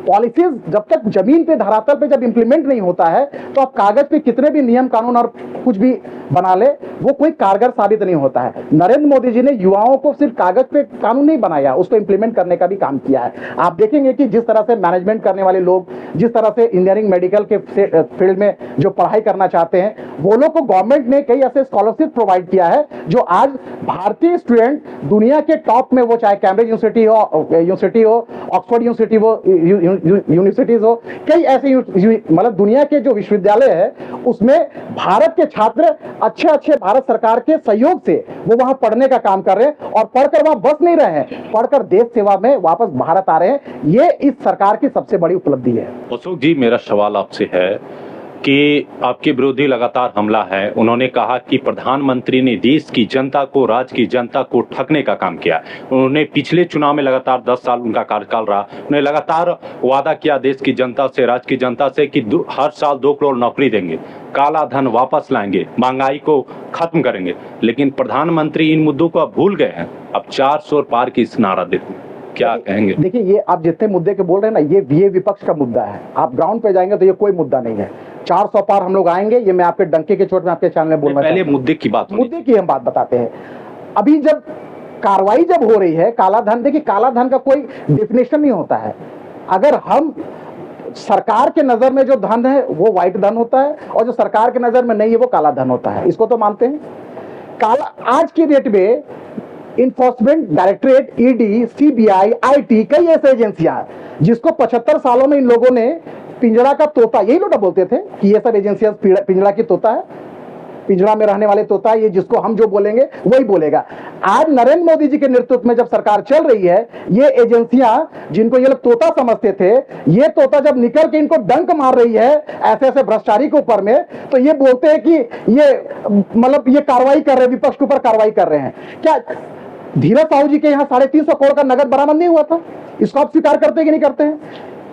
पॉलिसीज जब तक जमीन पे, धरातल पे जब इंप्लीमेंट नहीं होता है तो आप कागज पे कितने भी नियम कानून और कुछ भी बना ले, वो कोई कारगर साबित नहीं होता है। नरेंद्र मोदी जी ने युवाओं को सिर्फ कागज पे कानून नहीं बनाया, उसको इंप्लीमेंट करने का भी काम किया है। आप देखेंगे कि जिस तरह से मैनेजमेंट करने वाले लोग, जिस तरह से इंजीनियरिंग, मेडिकल के फील्ड में जो पढ़ाई करना चाहते हैं, वो लोग को गवर्नमेंट ने कई ऐसे स्कॉलरशिप प्रोवाइड किया है जो आज भारतीय स्टूडेंट दुनिया के टॉप में, वो चाहे कैम्ब्रिज यूनिवर्सिटी हो, ऑक्सफोर्ड यूनिवर्सिटीज हो, कई ऐसे मतलब दुनिया के जो विश्वविद्यालय है उसमें भारत के छात्र अच्छे भारत सरकार के सहयोग से वो वहां पढ़ने का काम कर रहे हैं और पढ़कर वहां बस नहीं रहे हैं, पढ़कर देश सेवा में वापस भारत आ रहे हैं। ये इस सरकार की सबसे बड़ी उपलब्धि है। अशोक जी, मेरा सवाल आपसे है कि आपके विरोधी लगातार हमला है। उन्होंने कहा कि प्रधानमंत्री ने देश की जनता को, राज्य की जनता को ठगने का काम किया। उन्होंने पिछले चुनाव में लगातार 10 साल उनका कार्यकाल रहा, उन्होंने लगातार वादा किया देश की जनता से, राज्य की जनता से कि हर साल 2 करोड़ नौकरी देंगे, काला धन वापस लाएंगे, महंगाई को खत्म करेंगे। लेकिन प्रधानमंत्री इन मुद्दों को अब भूल गए हैं, अब 400 पार की नारा देते हैं। क्या कहेंगे? देखिए, ये आप जितने मुद्दे के बोल रहे हैं ना, ये विपक्ष का मुद्दा है। आप ग्राउंड पे जाएंगे तो ये कोई मुद्दा नहीं है। 400 पार हम लोग आएंगे, ये मैं आपके डंके के चोट में आपके चैनल में बोलना पहले मुद्दे की बात, मुद्दे की हम बात बताते हैं। अभी जब कार्रवाई जब हो रही है काला धन, देखिए काला धन का कोई डेफिनेशन नहीं होता है। अगर हम सरकार के नजर में जो धन है वो व्हाइट धन होता है और जो सरकार के नजर में नहीं है वो काला धन होता है, इसको तो मानते हैं। काला आज की डेट में enforcement directorate, ED, CBI, IT, कई ऐसे एजेंसियां जिसको 75 सालों में इन लोगों ने पिंजड़ा का तोता, यही लोग बोलते थे कि ये सब एजेंसियां पिंजड़ा की तोता है, पिंजड़ा में रहने वाले तोता है, ये जिसको हम जो बोलेंगे वही बोलेगा। आज नरेंद्र मोदी जी के नेतृत्व में जब सरकार चल रही है, ये एजेंसियां जिनको ये लोग तोता समझते थे, ये तोता जब निकल के इनको डंक मार रही है ऐसे ऐसे भ्रष्टाचारी के ऊपर में, तो ये बोलते हैं कि ये मतलब ये कार्रवाई कर रहे हैं, विपक्ष के ऊपर कार्रवाई कर रहे हैं। क्या धीरज साहू जी के यहाँ 350 करोड़ का नगद बरामद नहीं हुआ था? इसको आप स्वीकार करते कि नहीं करते हैं?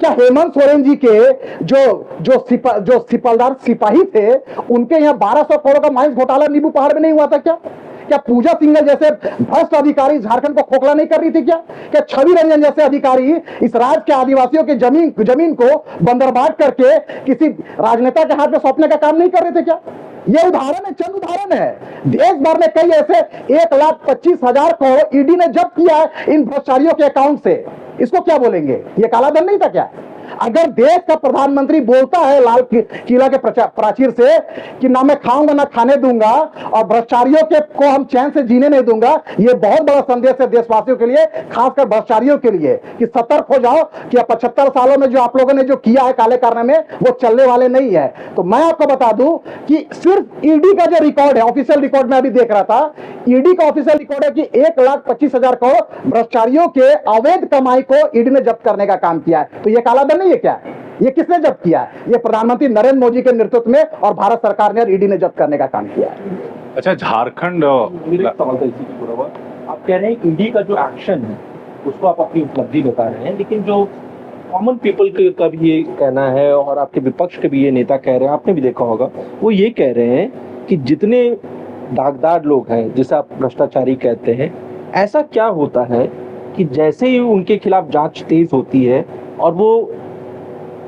क्या हेमंत सोरेन जी के जो सिपलदार सिपाही थे उनके यहाँ 1200 करोड़ का माइंस घोटाला नींबू पहाड़ में नहीं हुआ था? क्या पूजा सिंघल जैसे भ्रष्ट अधिकारी झारखंड को खोखला नहीं कर रही थी? क्या छवि रंजन जैसे अधिकारी इस राज्य के आदिवासियों की जमीन को बंदरबाट करके किसी राजनेता के हाथ में सौंपने का काम नहीं कर रहे थे? क्या ये उदाहरण है, चंद उदाहरण है। देश भर में कई ऐसे 1,25,000 करोड़ ईडी ने जब्त किया है इन भ्रष्टाचारियों के अकाउंट से। इसको क्या बोलेंगे? ये काला धन नहीं था क्या? अगर देश का प्रधानमंत्री बोलता है लाल किला के प्राचीर से कि ना मैं खाऊंगा ना खाने दूंगा और भ्रष्टाचारियों के को हम चैन से जीने नहीं दूंगा, ये बहुत बड़ा संदेश है देशवासियों के लिए, खासकर भ्रष्टाचारियों के लिए कि सतर्क हो जाओ कि 75 सालों में जो आप लोगों ने जो किया है काले कारनामे वो चलने वाले नहीं है। तो मैं आपको बता दूं कि सिर्फ ईडी का जो रिकॉर्ड है, ऑफिशियल रिकॉर्ड में अभी देख रहा था, ईडी का ऑफिशियल रिकॉर्ड है कि 1,25,000 करोड़ भ्रष्टाचारियों के अवैध कमाई को ईडी ने जब्त करने का काम किया है। तो ये काला धन नहीं है क्या? ये किसने जब्त किया? ये प्रधानमंत्री नरेंद्र मोदी के नेतृत्व में और भारत सरकार ने और ईडी ने जब्त करने का काम किया है। अच्छा, झारखंड आप कह रहे हैं ईडी का जो एक्शन है उसको आप अपनी उपलब्धि बता रहे हैं, लेकिन जो कॉमन पीपल का भी ये कहना है और आपके विपक्ष के भी ये नेता कह रहे हैं, आपने भी देखा होगा, वो ये कह रहे हैं कि जितने दागदार लोग हैं जिसे आप भ्रष्टाचारी कहते हैं, ऐसा क्या होता है कि जैसे ही उनके खिलाफ जांच तेज होती है और वो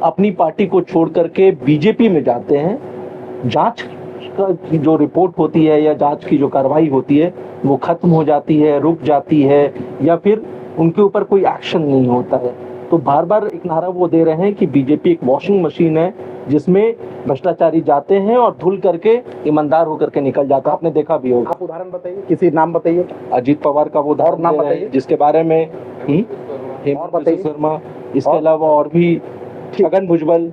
अपनी पार्टी को छोड़ करके बीजेपी में जाते हैं, जांच की जो रिपोर्ट होती है या जांच की जो कार्रवाई होती है वो खत्म हो जाती है, रुक जाती है, या फिर उनके ऊपर कोई एक्शन नहीं होता है। तो बार बार एक नारा वो दे रहे हैं कि बीजेपी एक वॉशिंग मशीन है जिसमें भ्रष्टाचारी जाते हैं और धुल करके ईमानदार होकर के निकल जाता है। आपने देखा भी होगा। आप उदाहरण बताइए, किसी नाम बताइए। अजीत पवार का वो उदाहरण नाम बताइए जिसके बारे में हेमंत शर्मा, इसके अलावा और भी छगन भुजबल।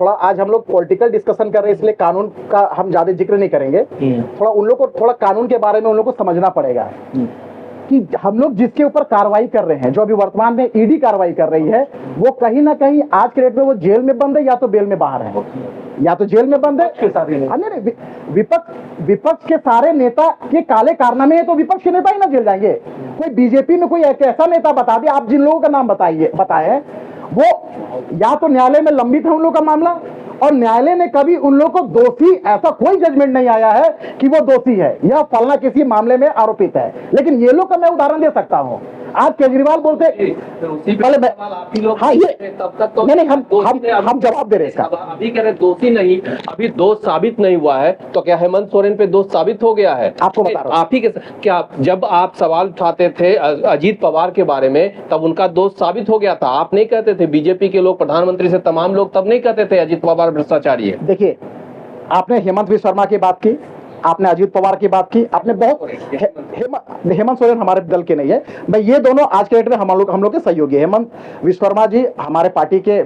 थोड़ा आज हम लोग पॉलिटिकल डिस्कशन कर रहे हैं, इसलिए कानून का हम ज्यादा जिक्र नहीं करेंगे। थोड़ा उन लोग को थोड़ा कानून के बारे में उन लोग को समझना पड़ेगा कि हम लोग जिसके ऊपर कार्रवाई कर रहे हैं, जो अभी वर्तमान में ईडी कार्रवाई कर रही है, वो कहीं ना कहीं आज के डेट में वो जेल में बंद है या तो बेल में बाहर है, या तो जेल में बंद है। नहीं, विपक्ष के सारे नेता के काले कारनामे हैं तो विपक्ष के नेता ही ना जेल जाएंगे। कोई बीजेपी में कोई ऐसा नेता बता दे, आप जिन लोगों का नाम बताए, वो या तो न्यायालय में लंबित है उन लोगों का मामला, और न्यायालय ने कभी उन लोगों को दोषी, ऐसा कोई जजमेंट नहीं आया है कि वो दोषी है या फलना किसी मामले में आरोपित है। लेकिन ये लोग का मैं उदाहरण दे सकता हूं। आज केजरीवाल बोलते हाँ, ये तब तक तो नहीं, हम जवाब दे रहे हैं इसका। अभी कह रहे दोषी नहीं, अभी दोष साबित नहीं हुआ है, तो क्या हेमंत सोरेन पे दोष साबित हो गया है? आपको बता रहा हूं। आप ही के क्या जब आप सवाल उठाते थे अजीत पवार के बारे में, तब उनका दोष साबित हो गया था। आप नहीं कहते थे, बीजेपी के लोग, प्रधानमंत्री से तमाम लोग तब नहीं कहते थे अजीत पवार भ्रष्टाचारी है। देखिए, आपने हेमंत विश्व शर्मा की बात की, आपने अजीत पवार की बात की, आपने बहुत हेमंत सोरेन हमारे दल के नहीं है, भाई ये दोनों आज के डेट में हम लोग के सहयोगी। हेमंत विश्व शर्मा जी हमारे पार्टी के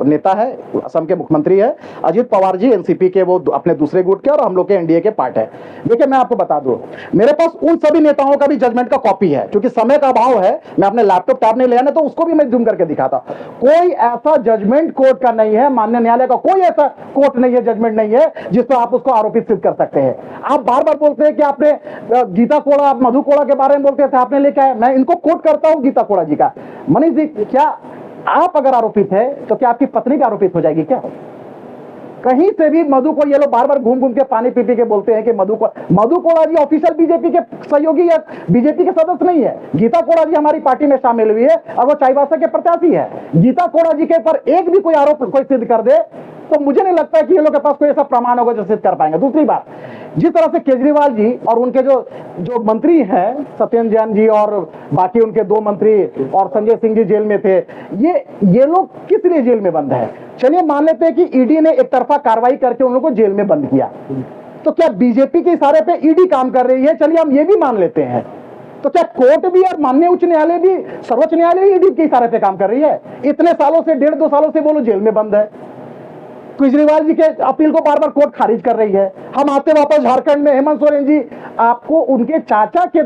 नेता है, असम के मुख्यमंत्री है। अजीत पवार जी एनसीपी के, वो अपने दूसरे गुट के, और हम लोग के एनडीए के पार्ट है। देखिए मैं आपको बता दूं, मेरे पास उन सभी नेताओं का भी जजमेंट का कॉपी है, क्योंकि समय का अभाव है, मैं अपने लैपटॉप टैब नहीं ले आया, तो उसको भी मैं जूम करके दिखाता। कोई ऐसा जजमेंट कोर्ट का नहीं है, माननीय न्यायालय का कोई ऐसा कोर्ट नहीं है, जजमेंट नहीं है जिस पर आप उसको आरोपित सिद्ध कर सकते हैं। आप बार बार बोलते हैं कि आपने गीता कोड़ा, मधु कोड़ा के बारे में बोलते थे, आपने लेके आए, मैं इनको कोट करता हूं गीता कोड़ा जी का। मनीष जी, क्या आप अगर आरोपित है तो क्या आपकी पत्नी भी आरोपित हो जाएगी क्या? कहीं से भी मधु को, ये लोग बार बार घूम घूम के पानी पी के बोलते हैं कि मधु कोड़ा जी ऑफिशियल बीजेपी के सहयोगी या बीजेपी के सदस्य नहीं है। गीता कोड़ा जी हमारी पार्टी में शामिल हुई है और वो चाईबासा के प्रत्याशी है। गीता कोड़ा जी के पर एक भी कोई आरोप कोई सिद्ध कर दे तो मुझे नहीं लगता है कि ये लोग के पास कोई ऐसा प्रमाण होगा जो सिद्ध कर पाएंगे। दूसरी बात, जिस तरह से केजरीवाल जी और उनके जो मंत्री हैं, सत्येंद्र जैन जी और बाकी उनके 2 मंत्री और संजय सिंह जी जेल में थे, ये लोग किस लिए जेल में बंद है? चलिए मान लेते हैं कि ईडी ने एक तरफा कार्रवाई करके उन लोगों को जेल में बंद किया, तो क्या बीजेपी के इशारे पे ईडी काम कर रही है? चलिए हम ये भी मान लेते हैं, तो क्या कोर्ट भी और माननीय उच्च न्यायालय भी, सर्वोच्च न्यायालय भी ईडी के इशारे पे काम कर रही है? इतने सालों से, 1.5-2 सालों से वो लोग जेल में बंद है। केजरीवाल जी के अपील को बार बार कोर्ट खारिज कर रही है। हम आते वापस झारखंड में, हेमंत सोरेन जी, आपको उनके चाचा के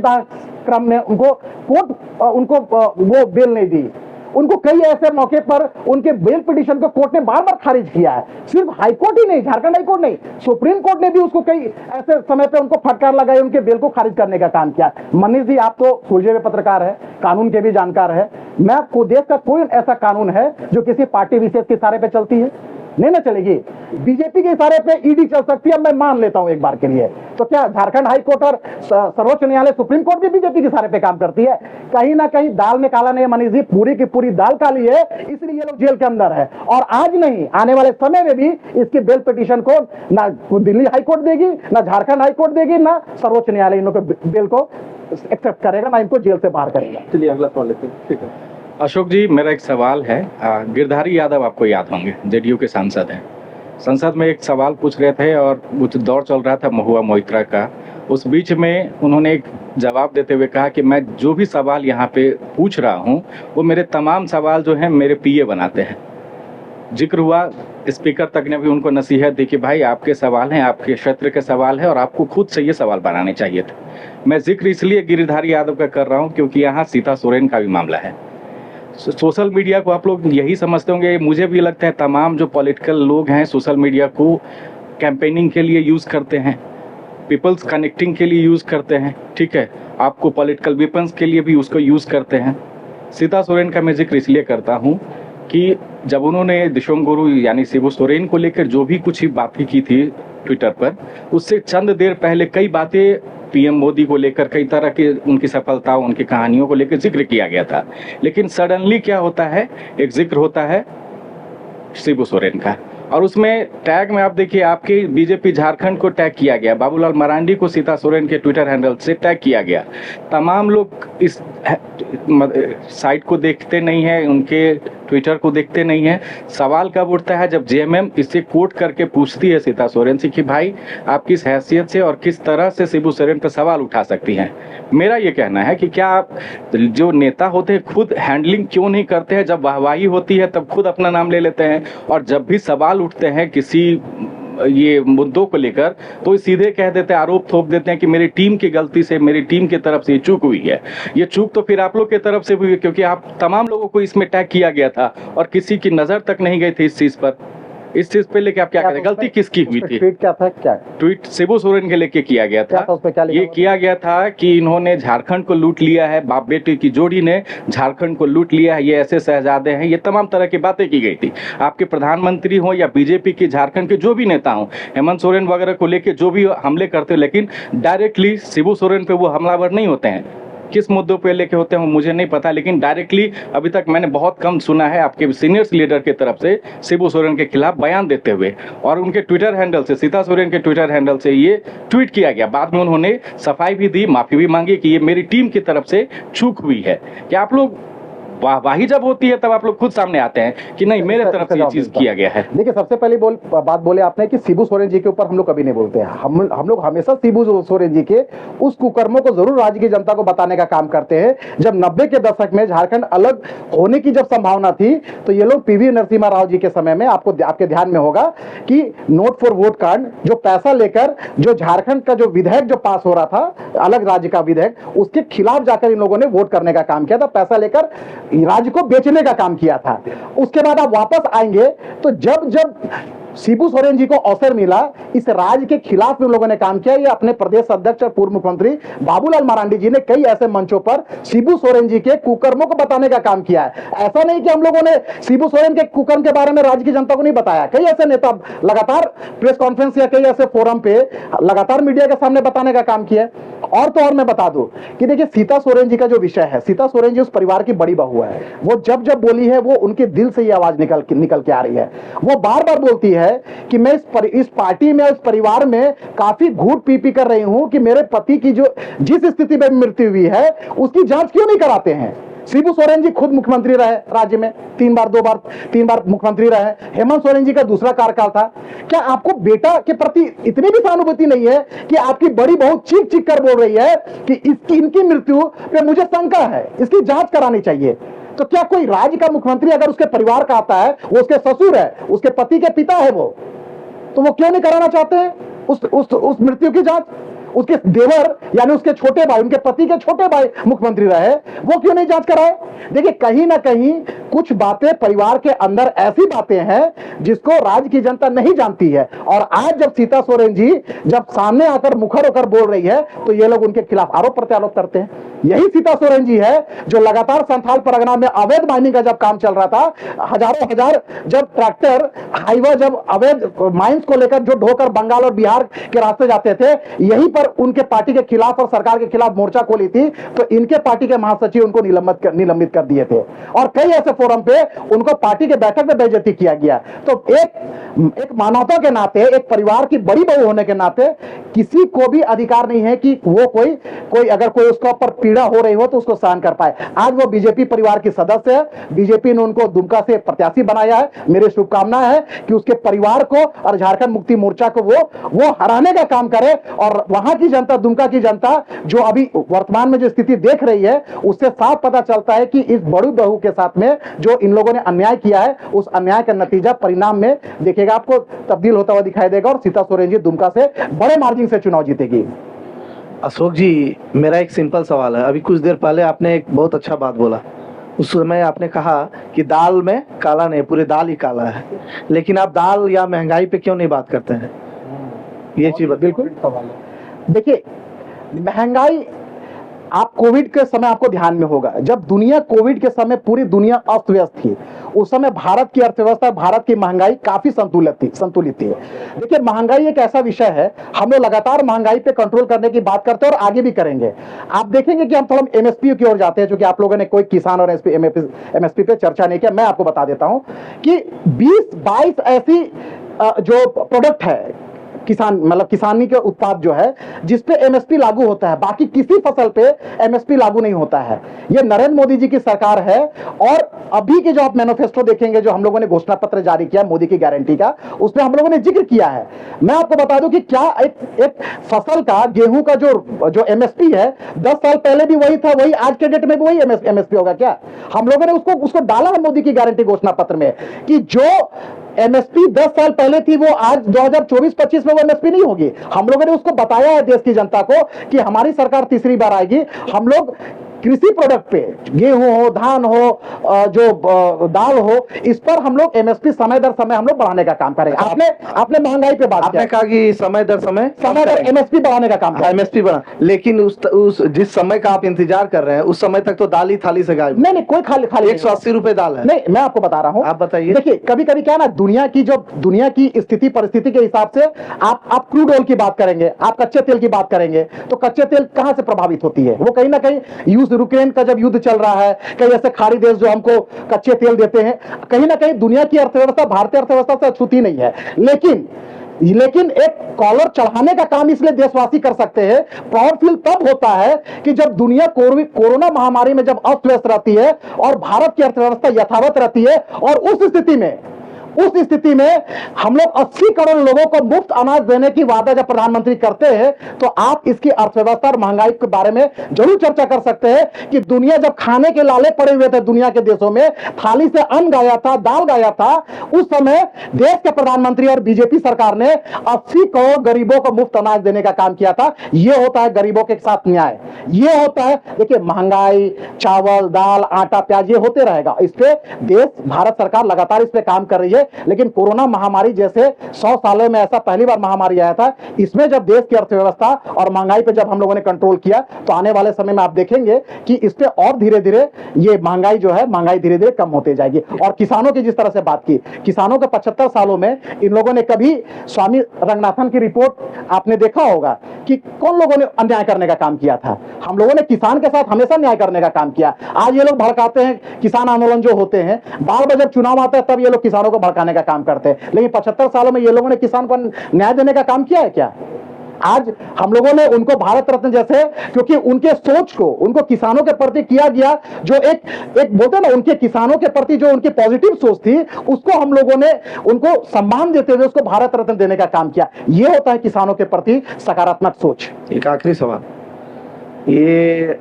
क्रम में उनको वो बेल नहीं दी। उनको कई ऐसे मौके पर उनके बेल पिटीशन को कोर्ट ने बार बार खारिज किया है। सिर्फ हाईकोर्ट ही नहीं, झारखंड हाईकोर्ट नहीं, सुप्रीम कोर्ट ने भी उसको कई ऐसे समय पे उनको फटकार लगाई, उनके बेल को खारिज करने का काम किया। मनीष जी, आप तो सुलझे हुए पत्रकार है, कानून के भी जानकार है। मैं आपको, देश का कोई ऐसा कानून है जो किसी पार्टी विशेष के इशारे पे चलती है? नहीं ना चलेगी। बीजेपी के इशारे पे ईडी चल सकती है, मैं मान लेता हूं एक बार के लिए। तो क्या झारखंड हाई कोर्ट और सर्वोच्च न्यायालय, सुप्रीम कोर्ट भी बीजेपी के इशारे पे काम करती है? कहीं ना कहीं दाल में काला नहीं है मनीष जी, पूरी की पूरी दाल काली है, इसलिए ये लोग जेल के अंदर है। और आज नहीं, आने वाले समय में भी इसकी बेल पिटीशन को ना दिल्ली हाई कोर्ट देगी, ना झारखंड हाई कोर्ट देगी, ना सर्वोच्च न्यायालय इन लोगों के बेल को एक्सेप्ट करेगा, ना इनको जेल से बाहर करेगा। चलिए अगला सवाल लेते हैं। ठीक है अशोक जी, मेरा एक सवाल है। गिरधारी यादव आपको याद होंगे, जेडीयू के सांसद हैं। संसद में एक सवाल पूछ रहे थे और कुछ दौर चल रहा था महुआ मोइत्रा का। उस बीच में उन्होंने एक जवाब देते हुए कहा कि मैं जो भी सवाल यहाँ पे पूछ रहा हूँ वो मेरे तमाम सवाल जो हैं मेरे पीए बनाते हैं। जिक्र हुआ, स्पीकर तक ने भी उनको नसीहत दी कि भाई आपके सवाल हैं, आपके क्षेत्र के सवाल हैं और आपको खुद से ये सवाल बनाने चाहिए थे। मैं जिक्र इसलिए गिरिधारी यादव का कर रहा हूँ क्योंकि यहाँ सीता सोरेन का भी मामला है। सोशल मीडिया को आप लोग यही समझते होंगे, मुझे भी लगता है तमाम जो पॉलिटिकल लोग हैं सोशल मीडिया को कैंपेनिंग के लिए यूज़ करते हैं, पीपल्स कनेक्टिंग के लिए यूज़ करते हैं, ठीक है, आपको पॉलिटिकल वेपन्स के लिए भी उसको यूज़ करते हैं। सीता सोरेन का मैं जिक्र इसलिए करता हूँ कि जब उन्होंने दिशोम गुरु यानी शिबू सोरेन को लेकर जो भी कुछ ही बातें की थी ट्विटर पर, उससे चंद देर पहले कई बातें पीएम मोदी को लेकर, कई तरह की उनकी सफलता, उनकी कहानियों को लेकर जिक्र किया गया था। लेकिन सडनली क्या होता है, एक जिक्र होता है शिबू सोरेन का, और उसमें टैग में आप देखिए आपके बीजेपी झारखंड को टैग किया गया, बाबूलाल मरांडी को सीता सोरेन के ट्विटर हैंडल से टैग किया गया। तमाम लोग इस साइट को देखते नहीं है, उनके ट्विटर को देखते नहीं है। सवाल कब उठता है जब जेएमएम इसे कोट करके पूछती है सीता सोरेन से कि भाई आप किस हैसियत से और किस तरह से शिबू सोरेन पर सवाल उठा सकती हैं। मेरा ये कहना है कि क्या आप जो नेता होते हैं खुद हैंडलिंग क्यों नहीं करते हैं? जब वाहवाही होती है तब खुद अपना नाम ले लेते हैं, और जब भी सवाल उठते हैं किसी ये मुद्दों को लेकर तो सीधे कह देते हैं, आरोप थोप देते हैं कि मेरी टीम की गलती से, मेरी टीम की तरफ से ये चूक हुई है। ये चूक तो फिर आप लोग की तरफ से हुई है क्योंकि आप तमाम लोगों को इसमें टैग किया गया था और किसी की नजर तक नहीं गई थी इस चीज पर। इस चीज पे लेके आप क्या करें? गलती किसकी हुई थी? ट्वीट क्या था? क्या ट्वीट शिबू सोरेन के लेके किया गया था। ये किया गया था कि इन्होंने झारखंड को लूट लिया है, बाप बेटे की जोड़ी ने झारखंड को लूट लिया है, ये ऐसे शहजादे हैं, ये तमाम तरह की बातें की गई थी। आपके प्रधानमंत्री हो या बीजेपी के झारखंड के जो भी नेता हो, हेमंत सोरेन वगैरह को लेके जो भी हमले करते, लेकिन डायरेक्टली शिबू सोरेन पे वो हमलावर नहीं होते हैं। किस मुद्दों पे लेके होते हैं मुझे नहीं पता, लेकिन डायरेक्टली अभी तक मैंने बहुत कम सुना है आपके सीनियर्स लीडर की तरफ से शिबू सोरेन के खिलाफ बयान देते हुए। और उनके ट्विटर हैंडल से, सीता सोरेन के ट्विटर हैंडल से ये ट्वीट किया गया। बाद में उन्होंने सफाई भी दी, माफी भी मांगी कि ये मेरी टीम की तरफ से चूक हुई है। क्या आप लोग वाहवाही जब होती है तब आप लोग खुद सामने आते हैं कि नहीं मेरे तरफ से ये चीज किया गया है। देखिए, सबसे पहली बात बोले आपने कि शिबू सोरेन जी के ऊपर हम लोग कभी नहीं बोलते हैं। हम लोग हमेशा शिबू सोरेन जी के उस कुकर्मों को जरूर राज्य की जनता को बताने का काम करते हैं। जब 90 के दशक में झारखंड अलग होने की जब संभावना थी तो ये लोग पीवी नरसिम्हा राव जी के समय में आपके ध्यान में होगा कि नोट फॉर वोट कांड, जो पैसा लेकर जो झारखंड का जो विधेयक जो पास हो रहा था, अलग राज्य का विधेयक, उसके खिलाफ जाकर इन लोगों ने वोट करने का काम किया था, पैसा लेकर राज्य को बेचने का काम किया था। उसके बाद आप वापस आएंगे तो जब शिबू सोरेन जी को अवसर मिला, इस राज्य के खिलाफ भी लोगों ने काम किया। ये अपने प्रदेश अध्यक्ष और पूर्व मुख्यमंत्री बाबूलाल मरांडी जी ने कई ऐसे मंचों पर शिबू सोरेन जी के कुकर्मों को बताने का काम किया है। ऐसा नहीं कि हम लोगों ने शिबू सोरेन के कुकर्म के बारे में राज्य की जनता को नहीं बताया। कई ऐसे नेता लगातार प्रेस कॉन्फ्रेंस या कई ऐसे फोरम पे लगातार मीडिया के सामने बताने का काम किया है। और तो और मैं बता दूं कि देखिए, सीता सोरेन जी का जो विषय है, सीता सोरेन जी उस परिवार की बड़ी बहू है। वो जब बोली है वो उनके दिल से ये आवाज निकल के आ रही है। वो बार बार बोलती है कि मैं इस पार्टी में, इस परिवार में काफी घूट पी कर रही हूं कि मेरे पति की जो जिस स्थिति में मृत्यु हुई है उसकी जांच क्यों नहीं कराते हैं। शिबू सोरेन जी खुद मुख्यमंत्री रहे राज्य में, 3 बार मुख्यमंत्री रहे। हेमंत सोरेन जी का दूसरा कार्यकाल था। क्या आपको बेटा के प्रति इतनी भी सहानुभूति नहीं है कि आपकी बड़ी बहू चीख कर बोल रही है कि इनकी मृत्यु पे मुझे शंका है, इसकी जांच करानी चाहिए। तो क्या कोई राज्य का मुख्यमंत्री अगर उसके परिवार का आता है, वो उसके ससुर है, उसके पति के पिता है, तो वो क्यों नहीं कराना चाहते हैं उस मृत्यु की जांच? उसके देवर यानी उसके छोटे भाई, उनके पति के छोटे भाई मुख्यमंत्री रहे, वो क्यों नहीं जांच कराए? देखिए, कहीं ना कहीं कुछ बातें परिवार के अंदर ऐसी बातें हैं जिसको राज्य की जनता नहीं जानती है। और आज जब सीता सोरेन जी जब सामने आकर मुखर होकर बोल रही है तो ये लोग उनके खिलाफ आरोप प्रत्यारोप करते हैं। यही सीता सोरेन जी है जो लगातार संथाल परगना में अवैध माइनिंग का जब काम चल रहा था, हजार जब ट्रैक्टर हाईवा जब अवैध माइंस को लेकर जो ढोकर बंगाल और बिहार के रास्ते जाते थे, यहीं पर उनके पार्टी के खिलाफ और सरकार के खिलाफ मोर्चा खोली थी तो इनके पार्टी के महासचिव उनको निलंबित कर दिए थे और कई ऐसे फोरम पे उनको पार्टी के बैठक में बेइज्जती किया गया। तो एक मानवता के नाते, एक परिवार की बड़ी बहू होने के नाते किसी को भी अधिकार नहीं है कि वो कोई अगर कोई उसके ऊपर पीड़ा हो रही हो तो उसको सहन कर पाए। आज वो बीजेपी परिवार की सदस्य है, बीजेपी ने उनको दुमका से प्रत्याशी बनाया है। मेरी शुभकामना है कि उसके परिवार को और झारखंड मुक्ति मोर्चा को वो हराने का काम करे और वहां की जनता, दुमका की जनता जो अभी वर्तमान में जो स्थिति देख रही है उससे साफ पता चलता है कि इस बड़ी बहू के साथ में जो इन लोगों ने अन्याय किया है, उस अन्याय का नतीजा परिणाम में देखिएगा, आपको तब्दील होता हुआ दिखाई देगा और सीता सोरेन जी दुमका से बड़े मार्जिन से चुनाव जीतेगी। अशोक जी, मेरा एक सिंपल सवाल है। अभी कुछ देर पहले आपने एक बहुत अच्छा बात बोला। उस समय आपने कहा कि दाल में काला नहीं, पूरे दाल ही काला है, लेकिन आप दाल या महंगाई पे क्यों नहीं बात करते हैं? ये चीज बिल्कुल सवाल है। देखिए, महंगाई आप कोविड के समय आपको ध्यान में होगा, जब दुनिया कोविड के समय पूरी दुनिया अस्त व्यस्त थी, उस समय भारत की अर्थव्यवस्था, भारत की महंगाई काफी संतुलित थी। देखिए, महंगाई एक ऐसा विषय है, हम लोग लगातार महंगाई पे कंट्रोल करने की बात करते हैं और आगे भी करेंगे। आप देखेंगे कि हम थोड़ा एमएसपी की ओर जाते हैं, क्योंकि आप लोगों ने कोई किसान और एमएसपी पे चर्चा नहीं किया। मैं आपको बता देता हूं कि 20-22 ऐसी जो प्रोडक्ट है किसानी के उत्पाद जो है जिसपे एमएसपी लागू होता है, बाकी किसी फसल पे एमएसपी लागू नहीं होता है। ये नरेंद्र मोदी जी की सरकार है और अभी के जो आप मैनिफेस्टो देखेंगे, जो हम लोगों ने घोषणा पत्र जारी किया मोदी की गारंटी का, उसमें हम लोगों ने जिक्र किया है। मैं आपको बता दूं कि क्या एक फसल का, गेहूं का जो एमएसपी है 10 साल पहले भी वही था, वही आज के डेट में भी वही एमएसपी होगा क्या? हम लोगों ने उसको डाला है मोदी की गारंटी घोषणा पत्र में कि जो एमएसपी 10 साल पहले थी वो आज 2024-25 में वो एमएसपी नहीं होगी। हम लोगों ने उसको बताया है देश की जनता को कि हमारी सरकार तीसरी बार आएगी, हम लोग कृषि प्रोडक्ट पे, गेहूं हो, धान हो, जो दाल हो, इस पर हम लोग एमएसपी समय दर समय हम लोग बढ़ाने का काम करेंगे। आपने महंगाई पे बात आपने कहा कि समय दर समय एमएसपी बढ़ाने का काम, एमएसपी बढ़ा, लेकिन उस जिस समय का आप इंतजार कर रहे हैं उस समय तक तो दाल ही थाली से गायब। नहीं, कोई खाली 180 रुपए दाल है। नहीं, मैं आपको बता रहा हूँ, आप बताइए। देखिए, कभी कभी क्या ना, दुनिया की स्थिति परिस्थिति के हिसाब से आप क्रूड ऑयल की बात करेंगे, आप कच्चे तेल की बात करेंगे, तो कच्चे तेल कहां से प्रभावित होती है? वो कहीं ना कहीं यूक्रेन का जब युद्ध चल रहा है, कई ऐसे खाड़ी देश जो हमको कच्चे तेल देते हैं, कहीं ना कहीं दुनिया की अर्थव्यवस्था भारतीय अर्थव्यवस्था से छूती नहीं है। लेकिन लेकिन एक कॉलर चढ़ाने का काम इसलिए देशवासी कर सकते हैं, प्राउड फील तब होता है कि जब दुनिया कोरोना महामारी में जब अस्त व्यस्त रहती है और भारत की अर्थव्यवस्था यथावत रहती है, और उस स्थिति में हम लोग 80 करोड़ लोगों को मुफ्त अनाज देने की वादा जब प्रधानमंत्री करते हैं, तो आप इसकी अर्थव्यवस्था और महंगाई के बारे में जरूर चर्चा कर सकते हैं कि दुनिया जब खाने के लाले पड़े हुए थे, दुनिया के देशों में थाली से अन्न गाया था, दाल गाया था, उस समय देश के प्रधानमंत्री और बीजेपी सरकार ने 80 करोड़ गरीबों को मुफ्त अनाज देने का काम किया था। यह होता है गरीबों के साथ न्याय, ये होता है। देखिए, महंगाई, चावल, दाल, आटा, प्याज, ये होते रहेगा। इस पे देश, भारत सरकार लगातार इस पे काम कर रही है, लेकिन कोरोना महामारी जैसे 100 सालों में ऐसा पहली बार महामारी आया था, इसमें जब देश की अर्थव्यवस्था और महंगाई पे जब हम लोगों ने कंट्रोल किया, तो आने वाले समय में आप देखेंगे कि इस पे और धीरे धीरे ये महंगाई जो है, महंगाई धीरे धीरे कम होते जाएगी। और किसानों की जिस तरह से बात की, किसानों के 75 सालों में इन लोगों ने कभी, स्वामी रंगनाथन की रिपोर्ट आपने देखा होगा कि कौन लोगों ने अन्याय करने का काम किया था। हम लोगों ने किसान के साथ हमेशा न्याय करने का काम किया। आज ये लोग भड़काते हैं, किसान आंदोलन जो होते हैं, बार बार जब चुनाव आता है तब ये लोग किसानों को भड़काने का काम करते हैं, लेकिन 75 सालों में ये लोगों ने किसान को न्याय देने का काम किया है क्या? आज हम लोगों ने उनको भारत रत्न जैसे, क्योंकि उनके सोच को, उनको किसानों के प्रति किया गया जो एक बोलते हैं ना, उनके किसानों के प्रति जो उनकी पॉजिटिव सोच थी, उसको हम लोगों ने उनको सम्मान देते हुए उसको भारत रत्न देने का काम किया। यह होता है किसानों के प्रति सकारात्मक सोच। एक आखिरी सवाल, ये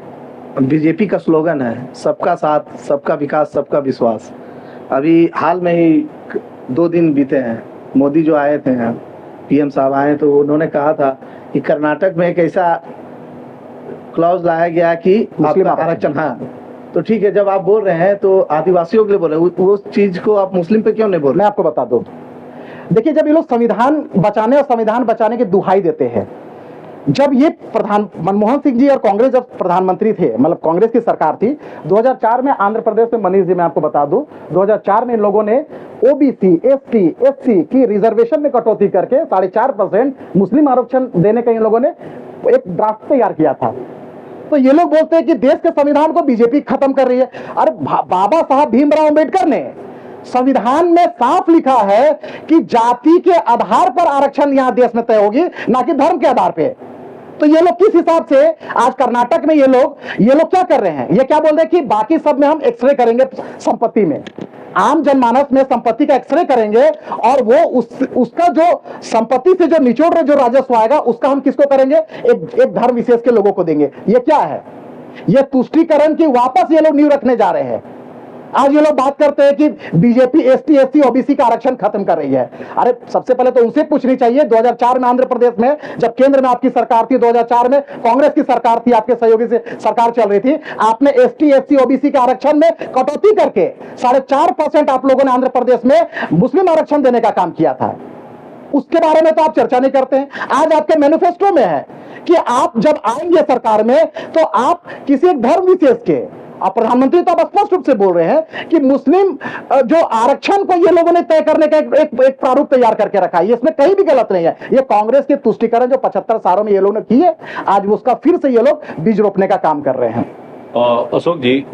बीजेपी का स्लोगन है, सबका साथ, सबका विकास, सबका विश्वास। अभी हाल में ही 2 दिन बीते हैं, मोदी जो आए थे, पीएम साहब आए, तो उन्होंने कहा था कि कर्नाटक में एक ऐसा क्लॉज लाया गया कि मुस्लिम आरक्षण, हाँ, तो ठीक है, जब आप बोल रहे हैं तो आदिवासियों के लिए बोल रहे हैं, उस चीज को आप मुस्लिम पे क्यों नहीं बोल रहे? मैं आपको बता दूं, देखिए, जब ये लोग संविधान बचाने और संविधान बचाने की दुहाई देते हैं, जब ये मनमोहन सिंह जी और कांग्रेस जब प्रधानमंत्री थे, मतलब कांग्रेस की सरकार थी, 2004 में आंध्र प्रदेश में, मनीष जी मैं आपको बता दूं, 2004 में इन लोगों ने ओबीसी, एससी, एससी की रिजर्वेशन में कटौती करके 4.5% मुस्लिम आरक्षण देने का इन लोगों ने एक ड्राफ्ट तैयार किया था। तो ये लोग बोलते हैं कि देश के संविधान को बीजेपी खत्म कर रही है। अरे बाबा साहब भीमराव अंबेडकर ने संविधान में साफ लिखा है कि जाति के आधार पर आरक्षण यहां देश में तय होगी, ना कि धर्म के आधार पे। तो ये लोग किस हिसाब से आज कर्नाटक में ये लोग क्या कर रहे हैं? ये क्या बोल रहे हैं कि बाकी सब में हम एक्सरे करेंगे, संपत्ति में, आम जनमानस में संपत्ति का एक्सरे करेंगे, और वो उसका जो संपत्ति से जो निचोड़ रहे जो राजस्व आएगा उसका हम किसको करेंगे? एक धर्म विशेष के लोगों को देंगे। ये क्या है? ये तुष्टीकरण की वापस ये लोग नींव रखने जा रहे हैं। आज ये लोग बात करते हैं कि बीजेपी एसटी, एससी, ओबीसी का आरक्षण खत्म कर रही है। अरे सबसे पहले तो उनसे पूछनी चाहिए, 2004 में आंध्र प्रदेश में जब केंद्र में आपकी सरकार थी, 2004 में कांग्रेस की सरकार थी, आपके सहयोगी से सरकार चल रही थी, आपने एसटी, एससी, ओबीसी के आरक्षण में कटौती करके 4.5% आप लोगों ने आंध्र प्रदेश में मुस्लिम आरक्षण देने का काम किया था। उसके बारे में तो आप चर्चा नहीं करते हैं। आज आपके मैनिफेस्टो में है कि आप जब आएंगे सरकार में तो आप किसी एक धर्म विशेष के, आप प्रधानमंत्री तो आप स्पष्ट रूप से बोल रहे हैं कि मुस्लिम जो आरक्षण को ये लोगों ने तय करने का एक प्रारूप तैयार करके रखा है। इसमें कहीं भी गलत नहीं है। ये कांग्रेस के तुष्टीकरण जो 75 सालों में ये लोगों ने की है, आज उसका फिर से ये लोग बीज रोपने का काम कर रहे हैं। अशोक जी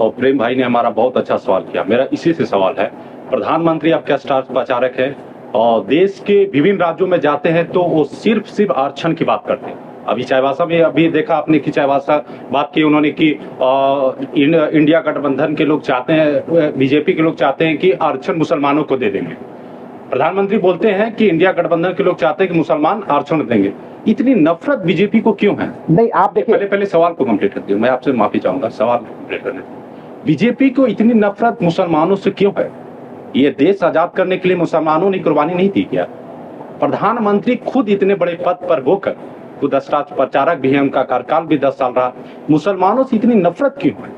और प्रेम भाई ने हमारा बहुत अच्छा सवाल किया। मेरा इसी से सवाल है, प्रधानमंत्री आपका स्टार प्रचारक है और देश के विभिन्न राज्यों में जाते हैं तो वो सिर्फ आरक्षण की बात करते हैं। अभी चाईबासा में अभी देखा आपने कि चाईबासा बात की उन्होंने कि इंडिया गठबंधन के लोग चाहते हैं, बीजेपी के लोग चाहते हैं कि आरक्षण मुसलमानों को दे देंगे। प्रधानमंत्री बोलते हैं कि इंडिया गठबंधन के लोग चाहते हैं कि मुसलमान आरक्षण देंगे। इतनी नफरत बीजेपी को क्यों है? नहीं, आप देखिए, पहले सवाल को कंप्लीट करती हूँ, मैं आपसे माफी चाहूंगा, सवाल कंप्लीट करने। बीजेपी को इतनी नफरत मुसलमानों से क्यों है? ये देश आजाद करने के लिए मुसलमानों ने कुर्बानी नहीं दी क्या? प्रधानमंत्री खुद इतने बड़े पद पर होकर खुद स्टार प्रचारक भी है, उनका कार्यकाल भी 10 साल रहा, मुसलमानों से इतनी नफरत क्यों है?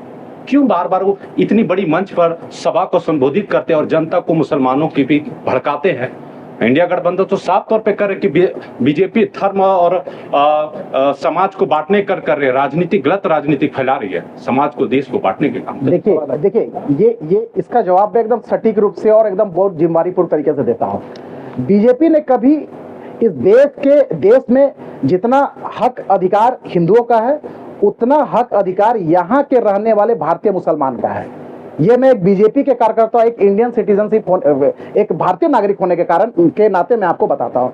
क्यों बार बार वो इतनी बड़ी मंच पर सभा को संबोधित करते हैं और जनता को मुसलमानों की भी भड़काते हैं? इंडिया गठबंधन तो साफ तौर पे कर रहे कि बीजेपी धर्म और समाज को बांटने कर रहे, राजनीति, गलत राजनीति फैला रही है, समाज को, देश को बांटने के काम। देखिए ये इसका जवाब मैं एकदम सटीक रूप से और एकदम बहुत जिम्मेदारीपूर्ण तरीके से देता हूँ। बीजेपी ने कभी इस देश में जितना हक अधिकार हिंदुओं का है, उतना हक अधिकार यहाँ के रहने वाले भारतीय मुसलमान का है। ये मैं एक बीजेपी के कार्यकर्ता, एक इंडियन सिटीजनशिप, एक भारतीय नागरिक होने के कारण के नाते मैं आपको बताता हूं।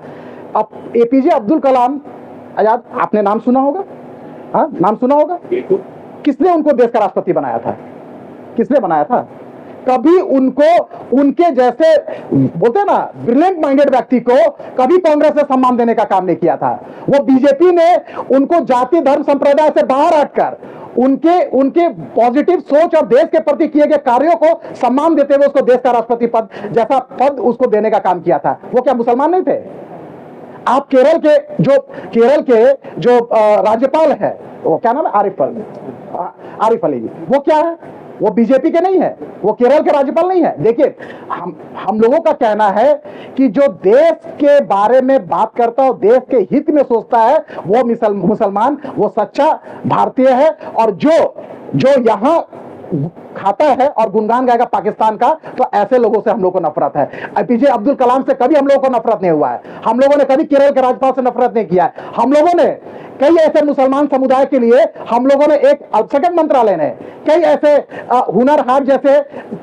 अब एपीजे अब्दुल कलाम आजाद, आपने नाम सुना होगा, हाँ नाम सुना होगा। किसने उनको देश का राष्ट्रपति बनाया था? किसने बनाया था? कभी उनको उनके जैसे बोलते हैं ना ब्रिलियंट माइंडेड व्यक्ति को कभी कांग्रेस ने सम्मान देने का काम नहीं किया था। वो बीजेपी ने उनको जाति धर्म संप्रदाय से बाहर हटकर उनके पॉजिटिव सोच और देश के प्रति किए गए कार्यों को सम्मान देते हुए उसको देश का राष्ट्रपति पद जैसा पद उसको देने का काम किया था। वो क्या मुसलमान नहीं थे? आप केरल के जो राज्यपाल है, वो क्या नाम है, आरिफ अली, वो क्या है? वो बीजेपी के नहीं है, वो केरल के राज्यपाल नहीं है। देखिए, हम लोगों का कहना है कि जो देश के बारे में बात करता है, देश के हित में सोचता है, वो मुसलमान, वो सच्चा भारतीय है। और जो यहाँ खाता है और गुणगान गाएगा पाकिस्तान का, तो ऐसे लोगों से हम लोगों को नफरत है। एपीजे अब्दुल कलाम से कभी हम लोगों को नफरत नहीं हुआ है। हम लोगों ने कभी केरल के राज्यपाल से नफरत नहीं किया है। हम लोगों ने कई ऐसे मुसलमान समुदाय के लिए, हम लोगों ने एक अल्पसंख्यक मंत्रालय ने कई ऐसे हुनर हाट जैसे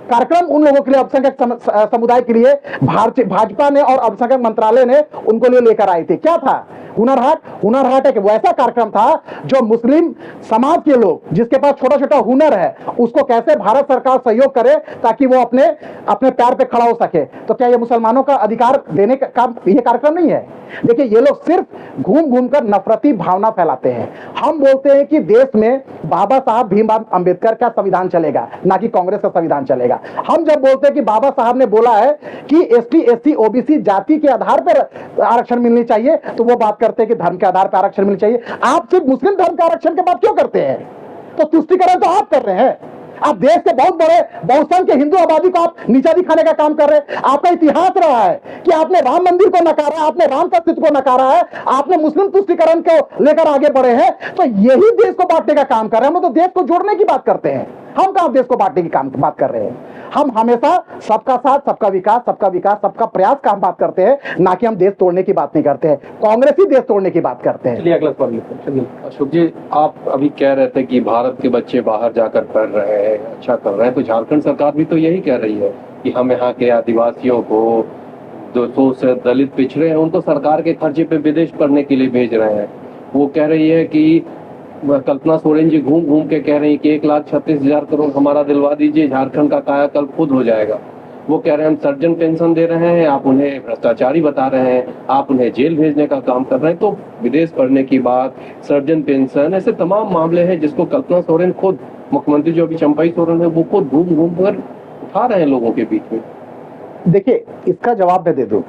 कार्यक्रम उन लोगों के लिए, अल्पसंख्यक समुदाय के लिए भाजपा ने और अल्पसंख्यक मंत्रालय ने उनको लिए लेकर आई थी। क्या था हुनर हाट एक वैसा कार्यक्रम था जो मुस्लिम समाज के लोग जिसके पास छोटा छोटा हुनर है उसको कैसे भारत सरकार सहयोग करे ताकि वो अपने पैर पे खड़ा हो सके। तो क्या ये मुसलमानों का अधिकार देने का काम ये कार्यक्रम नहीं है? देखिए, ये लोग सिर्फ घूम कर नफरती भावना फैलाते हैं। हम बोलते हैं कि देश में बाबा साहब भीमराव अंबेडकर का संविधान चलेगा, ना कि कांग्रेस का संविधान चलेगा। हम जब बोलते हैं कि बाबा साहब ने बोला है कि एसटी एससी ओबीसी जाति के आधार पर आरक्षण मिलनी चाहिए, तो वो बात करते हैं कि धर्म के आधार पर आरक्षण मिलनी चाहिए। आप सिर्फ मुस्लिम धर्म के आरक्षण की बात क्यों करते हैं? तो तुष्टिकरण तो आप कर रहे हैं। आप देश के बहुत बड़े बहुसंख्य हिंदू आबादी को आप नीचा दिखाने का काम कर रहे हैं। आपका इतिहास रहा है कि आपने राम मंदिर को नकारा, आपने राम का अस्तित्व को नकारा है, आपने मुस्लिम तुष्टिकरण को लेकर आगे बढ़े हैं। तो यही देश को बांटने का काम कर रहे हैं। हम तो देश को जोड़ने की बात करते हैं, हम कहां देश को बांटने की बात कर रहे हैं। हम हमेशा सबका साथ, सबका विकास, सबका प्रयास का हम बात करते हैं, ना कि हम देश तोड़ने की बात नहीं करते हैं। कांग्रेस ही देश तोड़ने की बात करते हैं। चलिए अगला सवाल लेते हैं। अशोक जी, आप अभी कह रहे थे कि भारत के बच्चे बाहर जाकर पढ़ रहे हैं, अच्छा कर रहे हैं, तो झारखंड सरकार भी तो यही कह रही है कि हम यहाँ के आदिवासियों को, जो से दलित पिछड़े हैं, उनको सरकार के खर्चे पे विदेश पढ़ने के लिए भेज रहे हैं। वो कह रही है कि कल्पना सोरेन जी घूम के कह रही है कि 1,36,000 करोड़ हमारा दिलवा दीजिए, झारखंड का कायाकल्प खुद हो जाएगा। वो कह रहे हैं हम सर्जन पेंशन दे रहे हैं, आप उन्हें भ्रष्टाचारी बता रहे हैं, आप उन्हें जेल भेजने का काम कर रहे हैं। तो विदेश पढ़ने की बात, सर्जन पेंशन, ऐसे तमाम मामले हैं जिसको कल्पना सोरेन खुद, मुख्यमंत्री जो अभी चंपाई सोरेन है, वो खुद घूम कर उठा रहे हैं लोगों के बीच में। देखिए, इसका जवाब मैं दे दूं।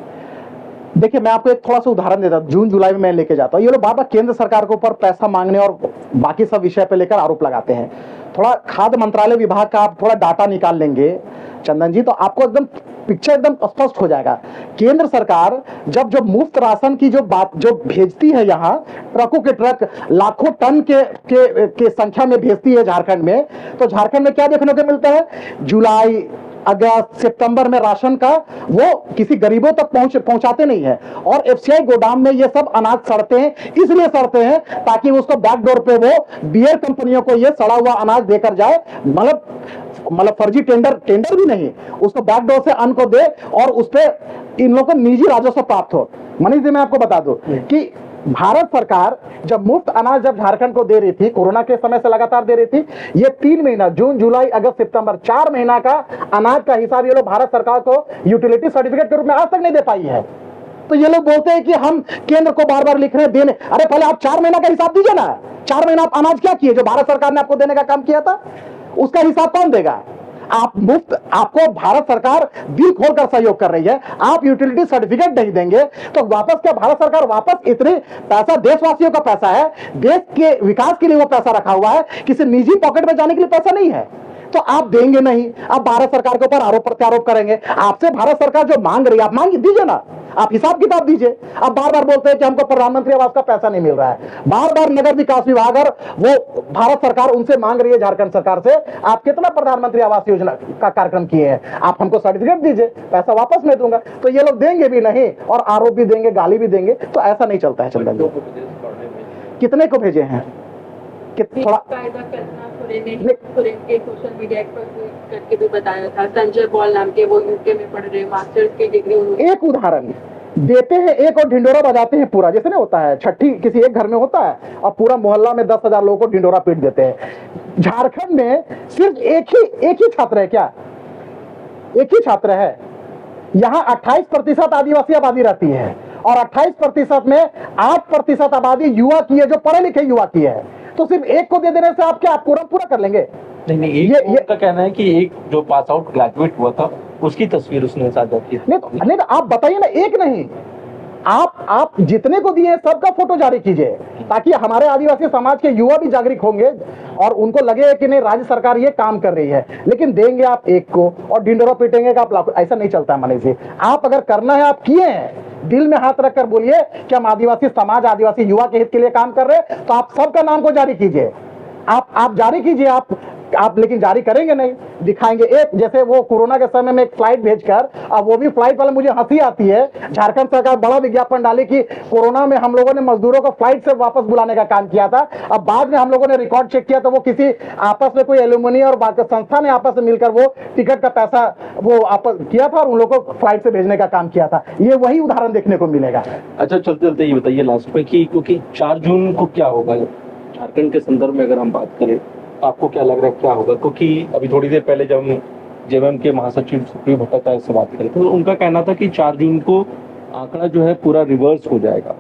देखिए, मैं आपको एक थोड़ा सा उदाहरण देता हूं। जून जुलाई में मैं लेके जाता हूं, ये लोग बार-बार केंद्र सरकार के ऊपर पैसा मांगने और बाकी सब विषय पे लेकर आरोप लगाते हैं। थोड़ा खाद्य मंत्रालय विभाग का आप थोड़ा डाटा निकाल लेंगे चंदन जी, तो आपको एकदम पिक्चर एकदम स्पष्ट हो जाएगा। केंद्र सरकार जब मुफ्त राशन की जो भेजती है, यहाँ ट्रकों के ट्रक लाखों टन के संख्या में भेजती है झारखंड में, तो झारखंड में क्या देखने को मिलता है? जुलाई, अगस्त, सितंबर में राशन का वो किसी गरीबों तक पहुंचाते नहीं है। और एफसीआई गोदाम में ये सब अनाज सड़ते हैं, इसलिए सड़ते हैं ताकि उसको बैकडोर पे वो बियर कंपनियों को ये सड़ा हुआ अनाज देकर जाए। मतलब फर्जी टेंडर भी नहीं, उसको बैकडोर से अन्न को दे और उस पर इन लोगों को निजी राजस्व प्राप्त हो। मनीष जी, मैं आपको बता दूं कि भारत सरकार जब मुफ्त अनाज जब झारखंड को दे रही थी, कोरोना के समय से लगातार दे रही थी, ये 3 महीना जून जुलाई अगस्त सितंबर 4 महीना का अनाज का हिसाब ये लोग भारत सरकार को यूटिलिटी सर्टिफिकेट के रूप में आज तक नहीं दे पाई है। तो ये लोग बोलते हैं कि हम केंद्र को बार बार लिख रहे हैं देने। अरे पहले आप 4 महीना का हिसाब दीजिए ना। 4 महीना आप अनाज क्या किए? जो भारत सरकार ने आपको देने का काम किया था, उसका हिसाब कौन देगा? आपको भारत सरकार दिल खोलकर सहयोग कर रही है, आप यूटिलिटी सर्टिफिकेट नहीं देंगे तो वापस क्या भारत सरकार वापस इतने पैसा, देशवासियों का पैसा है, देश के विकास के लिए वो पैसा रखा हुआ है, किसी निजी पॉकेट में जाने के लिए पैसा नहीं है। तो आप देंगे नहीं, आप भारत सरकार के ऊपर आरोप प्रत्यारोप करेंगे। आपसे भारत सरकार जो मांग रही है, आप मांग दीजिए ना, आप हिसाब किताब दीजिए। आप बार बार बोलते हैं कि हमको प्रधानमंत्री आवास का पैसा नहीं मिल रहा है, बार बार नगर विकास विभाग और वो भारत सरकार उनसे मांग रही है, झारखंड सरकार से, आप कितना प्रधानमंत्री आवास योजना का कार्यक्रम किए हैं, आप हमको सर्टिफिकेट दीजिए, पैसा वापस मैं दूंगा। तो ये लोग देंगे भी नहीं और आरोप भी देंगे, गाली भी देंगे। तो ऐसा नहीं चलता है चंदन जी। कितने को भेजे हैं? कि थोड़ा कायदा करना सोरेन के सोशल मीडिया पर ट्वीट करके भी बताया था। संजय पॉल नाम के वो यूके में पढ़ रहे, मास्टर्स की डिग्री उन्होंने। एक उदाहरण देते हैं एक और ढिंडोरा बजाते हैं पूरा, जैसे नहीं होता है छठी किसी एक घर में होता है और पूरा मोहल्ला में 10,000 लोगों को ढिंडोरा पीट देते हैं। झारखंड में सिर्फ एक ही छात्र है क्या? एक ही छात्र है। यहाँ 28% आदिवासी आबादी रहती है और 28% में 8% आबादी युवा की है, जो पढ़े लिखे युवा की है। तो सिर्फ एक को दे देने से आप क्या कोरम पूरा कर लेंगे? नहीं, ये उनका कहना है कि एक जो पास आउट ग्रेजुएट हुआ था उसकी तस्वीर उसने साझा की। नहीं तो आप बताइए ना, एक नहीं, आप जितने को दिए सबका फोटो जारी कीजिए ताकि हमारे आदिवासी समाज के युवा भी जागरूक होंगे और उनको लगे कि नहीं राज्य सरकार ये काम कर रही है। लेकिन देंगे आप एक को और ढिंडोरा पीटेंगे कि आप लाखों, ऐसा नहीं चलता है मनीष जी। आप अगर करना है आप किए हैं, दिल में हाथ रखकर बोलिए कि हम आदिवासी समाज आदिवासी युवा के हित के लिए काम कर रहे हैं, तो आप सबका नाम को जारी कीजिए। आप जारी कीजिए, आप लेकिन जारी करेंगे नहीं, दिखाएंगे एक। जैसे वो कोरोना के समय में एक फ्लाइट भेजकर, अब वो भी फ्लाइट वाले, मुझे हंसी आती है, झारखंड सरकार बड़ा विज्ञापन डाली कि कोरोना में हम लोगों ने मजदूरों को फ्लाइट से वापस बुलाने का काम किया था। अब बाद में हम लोगों ने रिकॉर्ड चेक किया तो वो किसी आपस में कोई एल्यूमिनी और बाकी संस्था ने आपस में मिलकर वो टिकट का पैसा वो आपस किया था और उन लोगों को फ्लाइट से भेजने का काम किया था। ये वही उदाहरण देखने को मिलेगा। अच्छा, चलते चलते ये बताइए लास्ट में कि क्योंकि 4 जून को क्या होगा झारखंड के संदर्भ में, अगर हम बात करें आपको क्या लग रहा है क्या होगा? क्योंकि अभी थोड़ी देर पहले जब हम जेएमएम के महासचिव सुप्रीम भट्टाचार्य से बात करें तो उनका कहना था कि 4 जून को आंकड़ा जो है पूरा रिवर्स हो जाएगा,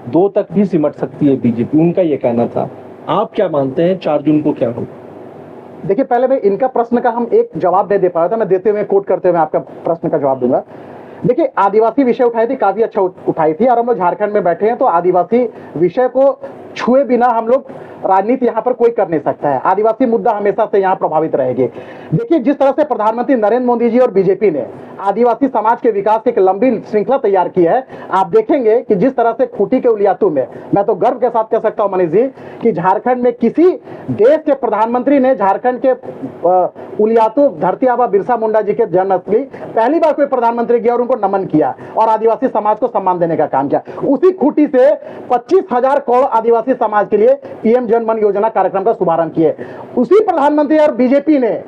2 तक भी सिमट सकती है बीजेपी, उनका ये कहना था। आप क्या मानते हैं 4 जून को क्या होगा? देखिए, पहले मैं इनका प्रश्न का हम एक जवाब दे पाया था, मैं देते हुए कोट करते हुए आपका प्रश्न का जवाब दूंगा। देखिए, आदिवासी विषय उठाई थी, काफी अच्छा उठाई थी, और हम लोग झारखंड में बैठे हैं तो आदिवासी विषय को छुए बिना हम लोग राजनीति यहाँ पर कोई कर नहीं सकता है। आदिवासी मुद्दा हमेशा से यहाँ प्रभावित रहेगी। देखिए, जिस तरह से प्रधानमंत्री नरेंद्र मोदी जी और बीजेपी ने आदिवासी समाज के विकास की एक लंबी श्रृंखला तैयार की है, आप देखेंगे कि जिस तरह से खूंटी के उलियातू में, मैं तो गर्व के साथ कह सकता हूं मनीष जी कि झारखंड में किसी देश के प्रधानमंत्री ने झारखंड के उलियातू धरती आबा बिरसा मुंडा जी के जन्मस्थली पहली बार कोई प्रधानमंत्री गया और उनको नमन किया और आदिवासी समाज को सम्मान देने का काम किया। उसी खूंटी से 25,000 करोड़ आदिवासी समाज के लिए पीएम जन मन योजना कार्यक्रम का शुभारंभ किए। उसी प्रधानमंत्री और बीजेपी ने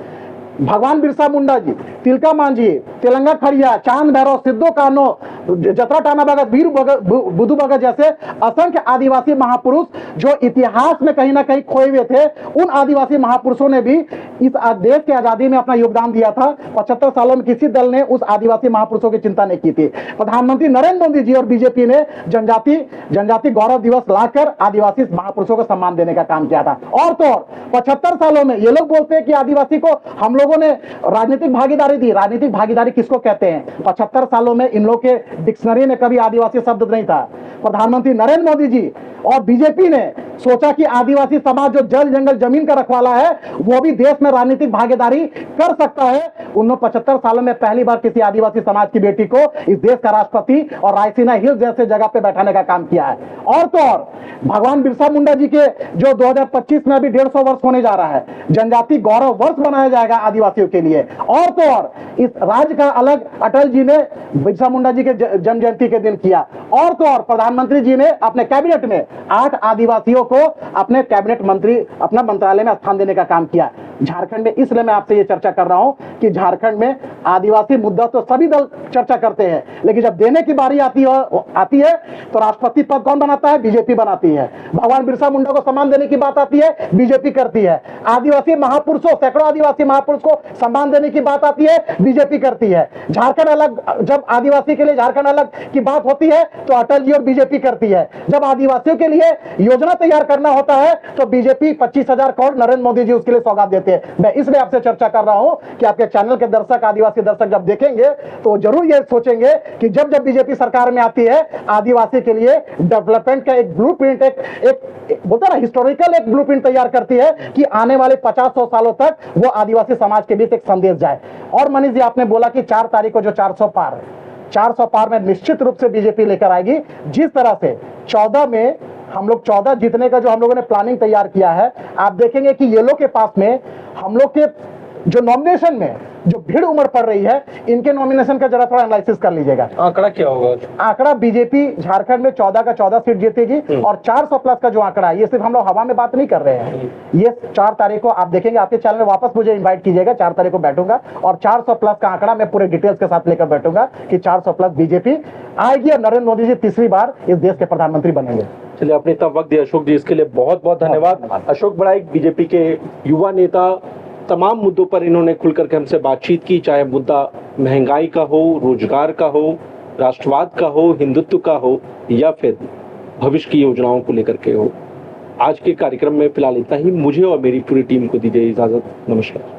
भगवान बिरसा मुंडा जी, तिलका मांझी, तेलंगा खड़िया, चांद भैरव, सिद्धो कान्हो, जतरा टाना भगत, वीर बुद्धू भगत जैसे असंख्य आदिवासी महापुरुष जो इतिहास में कहीं ना कहीं खोए हुए थे, उन आदिवासी महापुरुषों ने भी इस देश की आजादी में अपना योगदान दिया था। 75 सालों में किसी दल ने उस आदिवासी महापुरुषों की चिंता नहीं की थी। प्रधानमंत्री नरेंद्र मोदी जी और बीजेपी ने जनजाति गौरव दिवस लाकर आदिवासी महापुरुषों को सम्मान देने का काम किया था। और तो और 75 सालों में ये लोग बोलते हैं कि आदिवासी को हम लोगों ने राजनीतिक भागीदारी दी। राजनीतिक भागीदारी किसको कहते हैं? 75 सालों में इन लोग के डिक्शनरी में कभी आदिवासी शब्द नहीं था। प्रधानमंत्री नरेंद्र मोदी जी और बीजेपी ने सोचा कि आदिवासी समाज जो जल जंगल जमीन का रखवाला है वो भी देश में राजनीतिक भागीदारी कर सकता है। उन्होंने 75 सालों में पहली बार किसी आदिवासी समाज की बेटी को इस देश का राष्ट्रपति और रायसीना हिल्स जैसे जगह पे बैठाने का काम किया है। और तो और भगवान बिरसा मुंडा जी के जो 2025 में अभी 150 वर्ष होने जा रहा है, जनजाति गौरव वर्ष बनाया जाएगा आदिवासियों के लिए। और तो और इस राज्य का अलग अटल जी ने बिरसा मुंडा जी के जन्म जयंती के दिन किया। और तो और प्रधानमंत्री जी ने अपने कैबिनेट में 8 आदिवासियों को अपने कैबिनेट मंत्री अपना मंत्रालय में स्थान देने का काम किया। झारखंड में इसलिए मैं आपसे ये चर्चा कर रहा हूं कि झारखंड में आदिवासी मुद्दा तो सभी दल चर्चा करते हैं, लेकिन जब देने की बारी आती है तो राष्ट्रपति पद कौन बनाता है? बीजेपी बनाती है। भगवान बिरसा मुंडा को सम्मान देने की बात आती है, बीजेपी करती है। आदिवासी महापुरुषों, सैकड़ों आदिवासी महापुरुष को सम्मान देने की बात आती है, बीजेपी करती है। झारखंड अलग, जब आदिवासी के लिए झारखंड अलग की बात होती है तो अटल जी और बीजेपी करती है। जब आदिवासियों के लिए योजना तैयार करना होता है तो बीजेपी 25,000 करोड़ नरेंद्र मोदी जी उसके लिए सौगात देते हैं। मैं इसलिए आपसे चर्चा कर रहा हूं कि आपके चैनल के दर्शक, आदिवासी दर्शक जब देखेंगे तो जरूर ये सोचेंगे कि जब बीजेपी सरकार में आती है आदिवासी के लिए डेवलपमेंट का एक ब्लूप्रिंट, एक बोलते हैं ना हिस्टोरिकल एक ब्लूप्रिंट तैयार करती है कि आने वाले 50-100 सालों तक वो आदिवासी समाज के बीच एक संदेश जाए। और मनीष जी, आपने बोला कि 4 तारीख को जो 400 पार में निश्चित रूप से बीजेपी लेकर आएगी। जिस तरह से 14 में हम लोग 14 जीतने का जो हम लोगों ने प्लानिंग तैयार किया है, आप देखेंगे कि ये लोग के पास में हम लोग के जो नॉमिनेशन में जो भीड़ उमड़ पड़ रही है, इनके नॉमिनेशन का जरा थोड़ा एनालिसिस कर लीजिएगा। आंकड़ा क्या होगा? आंकड़ा बीजेपी झारखंड में 14 का 14 सीट जीतेगी और 400 प्लस का जो आंकड़ा है, ये सिर्फ हम लोग हवा में बात नहीं कर रहे हैं। ये 4 तारीख को आप देखेंगे, आपके चैनल में वापस मुझे इनवाइट कीजिएगा, 4 तारीख को बैठूंगा और 400 प्लस का आंकड़ा मैं पूरे डिटेल्स के साथ लेकर बैठूंगा कि 400 प्लस बीजेपी आएगी और नरेंद्र मोदी जी तीसरी बार इस देश के प्रधानमंत्री बनेंगे। चलिए, आपने इतना वक्त दिया अशोक जी, इसके लिए बहुत बहुत धन्यवाद। अशोक बड़ाइक, बीजेपी के युवा नेता, तमाम मुद्दों पर इन्होंने खुलकर के हमसे बातचीत की, चाहे मुद्दा महंगाई का हो, रोजगार का हो, राष्ट्रवाद का हो, हिंदुत्व का हो या फिर भविष्य की योजनाओं को लेकर के हो। आज के कार्यक्रम में फिलहाल इतना ही। मुझे और मेरी पूरी टीम को दीजिए इजाजत। नमस्कार।